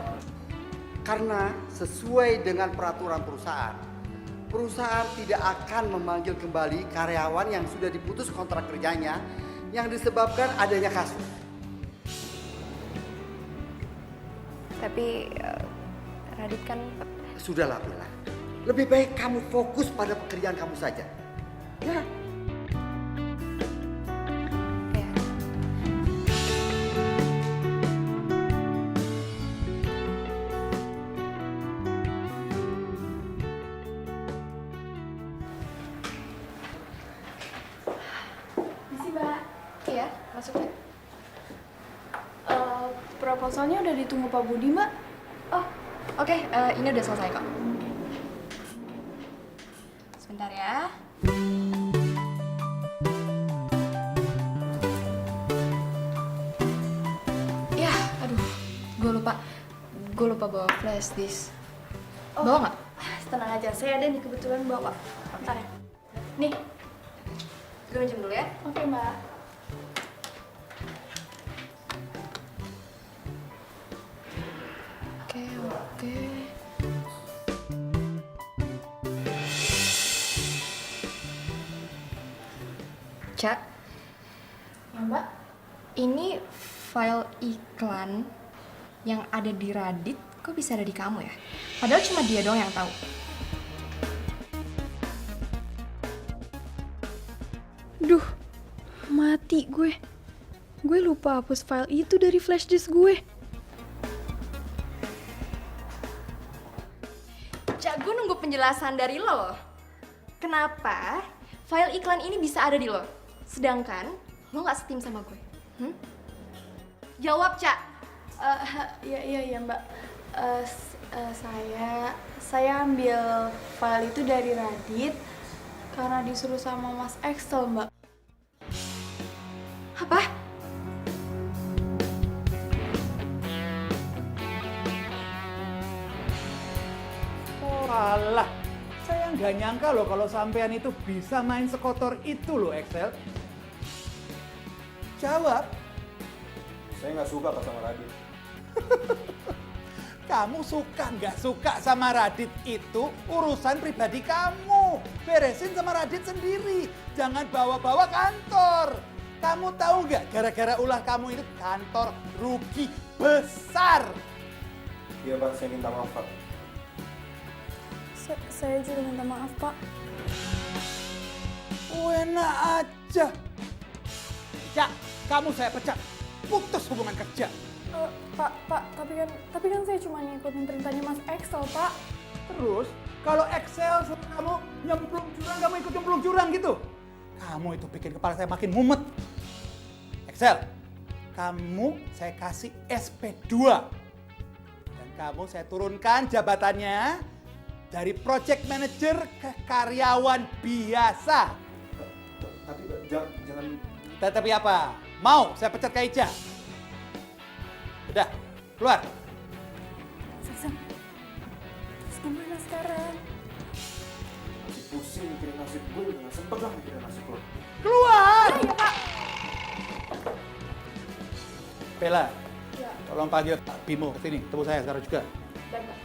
Karena sesuai dengan peraturan perusahaan, perusahaan tidak akan memanggil kembali karyawan yang sudah diputus kontrak kerjanya yang disebabkan adanya kasus. Tapi Radit kan... Sudahlah, Bella. Lebih baik kamu fokus pada pekerjaan kamu saja. Ya. Iya, masuk ya. Proposalnya udah ditunggu Pak Budi, Mbak. Oh, oke. Ini udah selesai kok. Sebentar ya. Ya, aduh. Gue lupa bawa flash disk. Bawa nggak? Tenang aja, saya ada nih kebetulan bawa. Bentar ya. Nih. Gue minjem dulu ya. Oke, Mbak. Oke. Cak. Ya, Mbak. Ini file iklan yang ada di Radit kok bisa ada di kamu ya? Padahal cuma dia doang yang tahu. Duh, mati gue. Gue lupa hapus file itu dari flash disk gue. Cak, gue nunggu penjelasan dari lo loh. Kenapa file iklan ini bisa ada di lo? Sedangkan lo gak setim sama gue. Jawab, Cak. Iya Mbak. Saya ambil file itu dari Radit karena disuruh sama Mas Excel, Mbak. Apa? Alah, saya nggak nyangka loh kalau sampean itu bisa main sekotor itu loh Excel. Jawab. Saya nggak suka sama Radit. Kamu suka nggak suka sama Radit itu urusan pribadi kamu. Beresin sama Radit sendiri. Jangan bawa-bawa kantor. Kamu tahu nggak gara-gara ulah kamu itu kantor rugi besar. Iya Pak, saya minta maaf Pak. Saya juga minta maaf, Pak. Enak aja. Cak, kamu saya pecat. Putus hubungan kerja. Pak, tapi kan saya cuma ngikutin perintahnya Mas Excel, Pak. Terus, kalau Excel suruh kamu nyemplung jurang, kamu ikut nyemplung jurang gitu? Kamu itu bikin kepala saya makin mumet. Excel, kamu saya kasih SP2. Dan kamu saya turunkan jabatannya Dari project manager ke karyawan biasa. Tapi jangan. Tapi apa? Mau saya pecat Kak Ica? Udah, keluar. Terus gimana sekarang? Masih pusing mikirin nasib gue, udah gak sempet lah mikirin nasib lo. Keluar! Iya, Pak. Bella, Ya. tolong panggil Pak Bimo ke sini, temu saya sekarang juga. Dan Pak.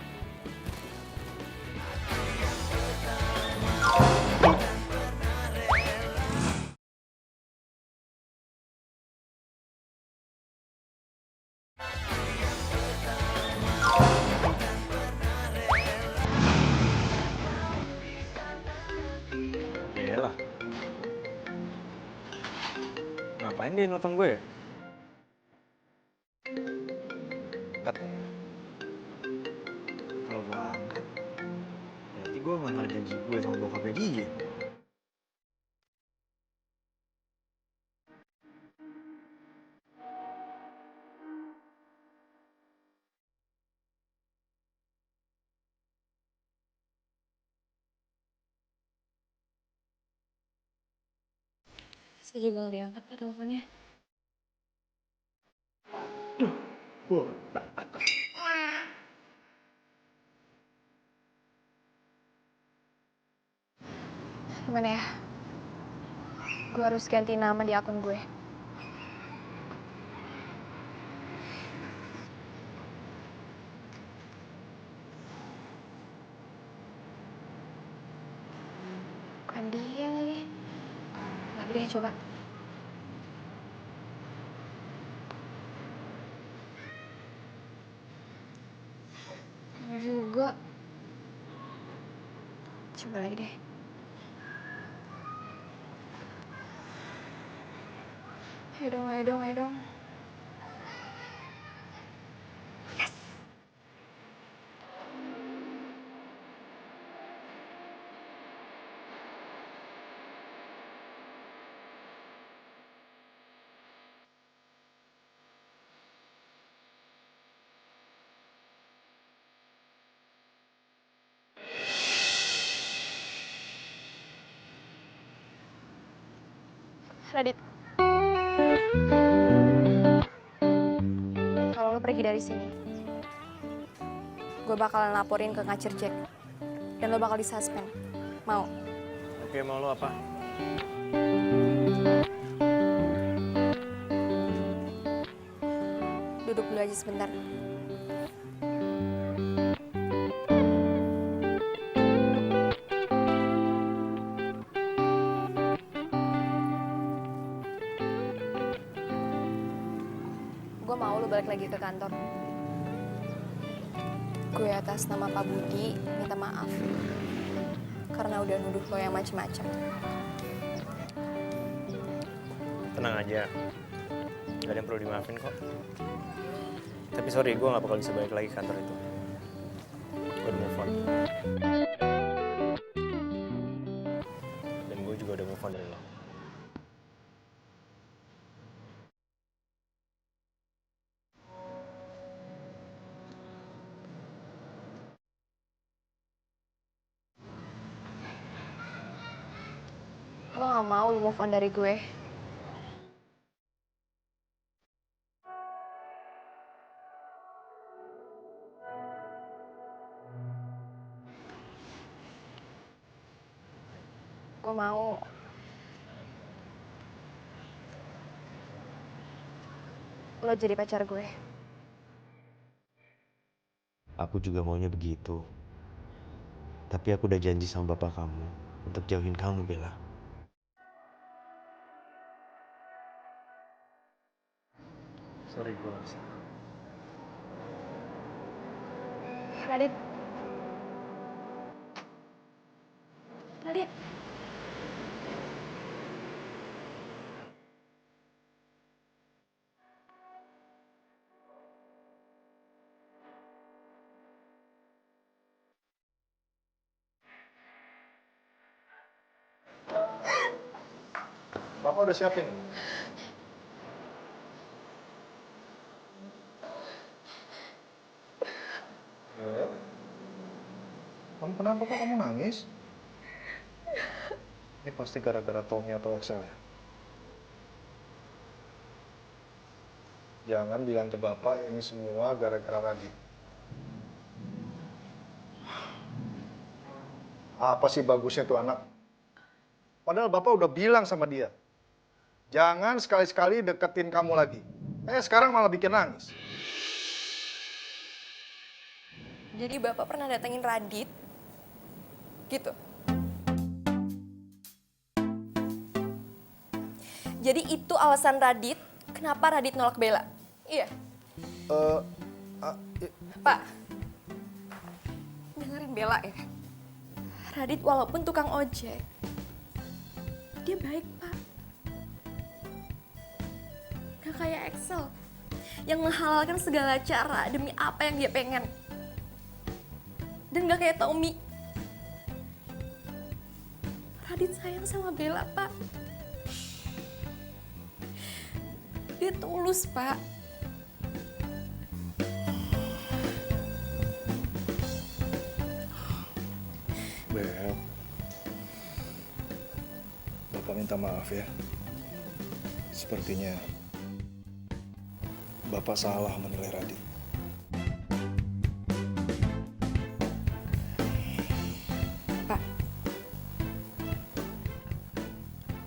Bella. Ngapain dia nelfon gue ya? Kat. Kalau gue angkat, berarti gue ngelanggar janji gue sama bokapnya dia. Saya juga nggak diangkat Pak teleponnya. Gimana ya? Gue harus ganti nama di akun gue. Bukan dia lagi. Lagi deh, coba. Bener juga. Coba lagi deh. Ayo dong, ayo dong, ayo dong. Yes. Radit. Kalau lo pergi dari sini, gue bakalan laporin ke Ngacir Jack. Dan lo bakal disuspend. Mau? Oke, mau lo apa? Duduk dulu aja sebentar. Gue mau lo balik lagi ke kantor. Gue atas nama Pak Budi minta maaf karena udah nuduh lo yang macem-macem. Tenang aja. Gak ada yang perlu dimaafin kok. Tapi sorry, gue gak bakal bisa balik lagi ke kantor itu. Gue udah move on. Dan gue juga udah move on dari lo. Lo gak mau lo move on dari gue. Gue mau lo jadi pacar gue. Aku juga maunya begitu. Tapi aku udah janji sama bapak kamu untuk jauhin kamu, Bella. Sorry, gue gak bisa. Radit. Radit. Papa udah siapin. Kamu kenapa kok kamu nangis? Ini pasti gara-gara Tommy atau Excel ya? Jangan bilang ke Bapak ini semua gara-gara Radit. Apa sih bagusnya tuh anak? Padahal Bapak udah bilang sama dia. Jangan sekali-sekali deketin kamu lagi. Sekarang malah bikin nangis. Jadi Bapak pernah datengin Radit? Gitu. Jadi itu alasan Radit kenapa Radit nolak Bella? Iya. Pak, dengerin Bella ya. Radit walaupun tukang ojek, dia baik, Pak. Gak kayak Excel yang menghalalkan segala cara demi apa yang dia pengen. Dan gak kayak Tommy. Radit sayang sama Bella, Pak. Dia tulus, Pak. Bel, Bapak minta maaf ya. Sepertinya Bapak salah menilai Radit. Pak,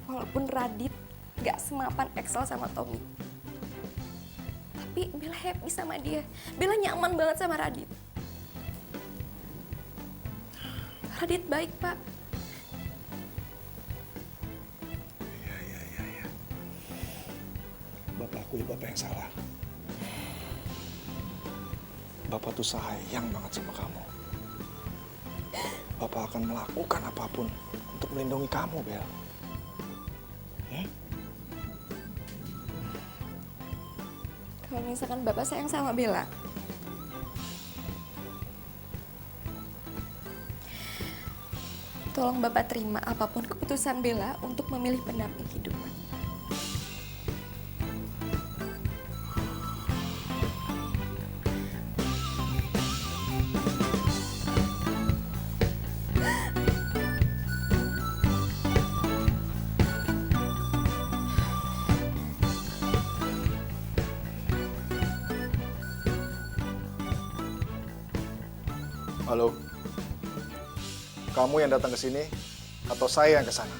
walaupun Radit gak semapan Excel sama Tommy, tapi Bella happy sama dia. Bella nyaman banget sama Radit. Radit baik, Pak. Iya. Bapak akui Bapak yang salah. Bapak tuh sayang banget sama kamu. Bapak akan melakukan apapun untuk melindungi kamu, Bel. Ya? Kalau misalkan Bapak sayang sama Bella, tolong Bapak terima apapun keputusan Bella untuk memilih pendamping hidup. Halo, kamu yang datang ke sini atau saya yang ke sana?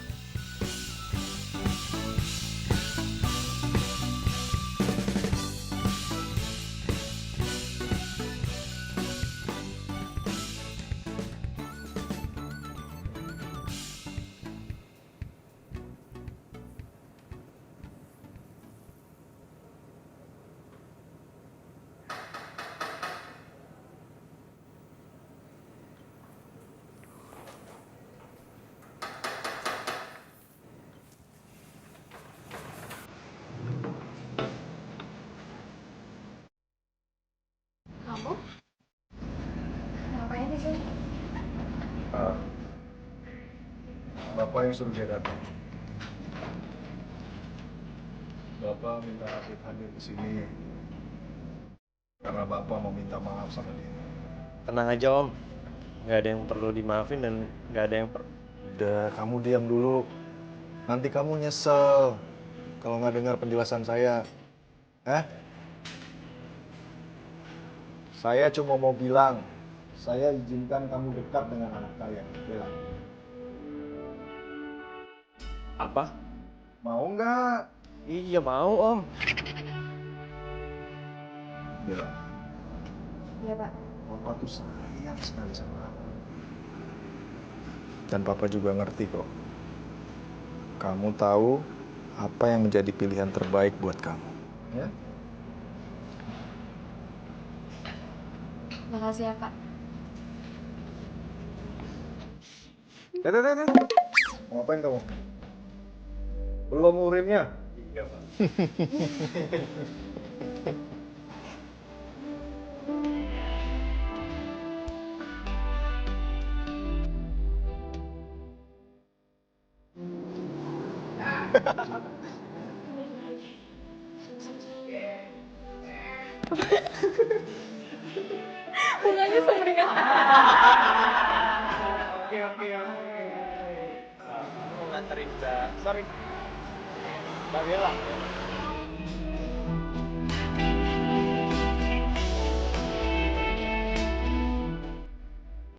Kamu? Ngapain di sini? Bapak yang suruh dia datang. Bapak minta Radit hadir di sini karena Bapak mau minta maaf sama dia. Tenang aja Om, nggak ada yang perlu dimaafin dan nggak ada yang Udah, kamu diam dulu. Nanti kamu nyesel kalau nggak dengar penjelasan saya. Saya cuma mau bilang, saya izinkan kamu dekat dengan anak saya, Bella. Apa? Mau nggak? Iya mau Om. Bella, Iya, Pak. Papa tuh sayang sekali sama kamu. Dan Papa juga ngerti kok. Kamu tahu apa yang menjadi pilihan terbaik buat kamu. Ya? Makasih ya, Pak. Mau ngapain kamu? Belum urinnya? Iya, Pak. Mukanya semeringat. Risa. Sorry. Mbak Bella.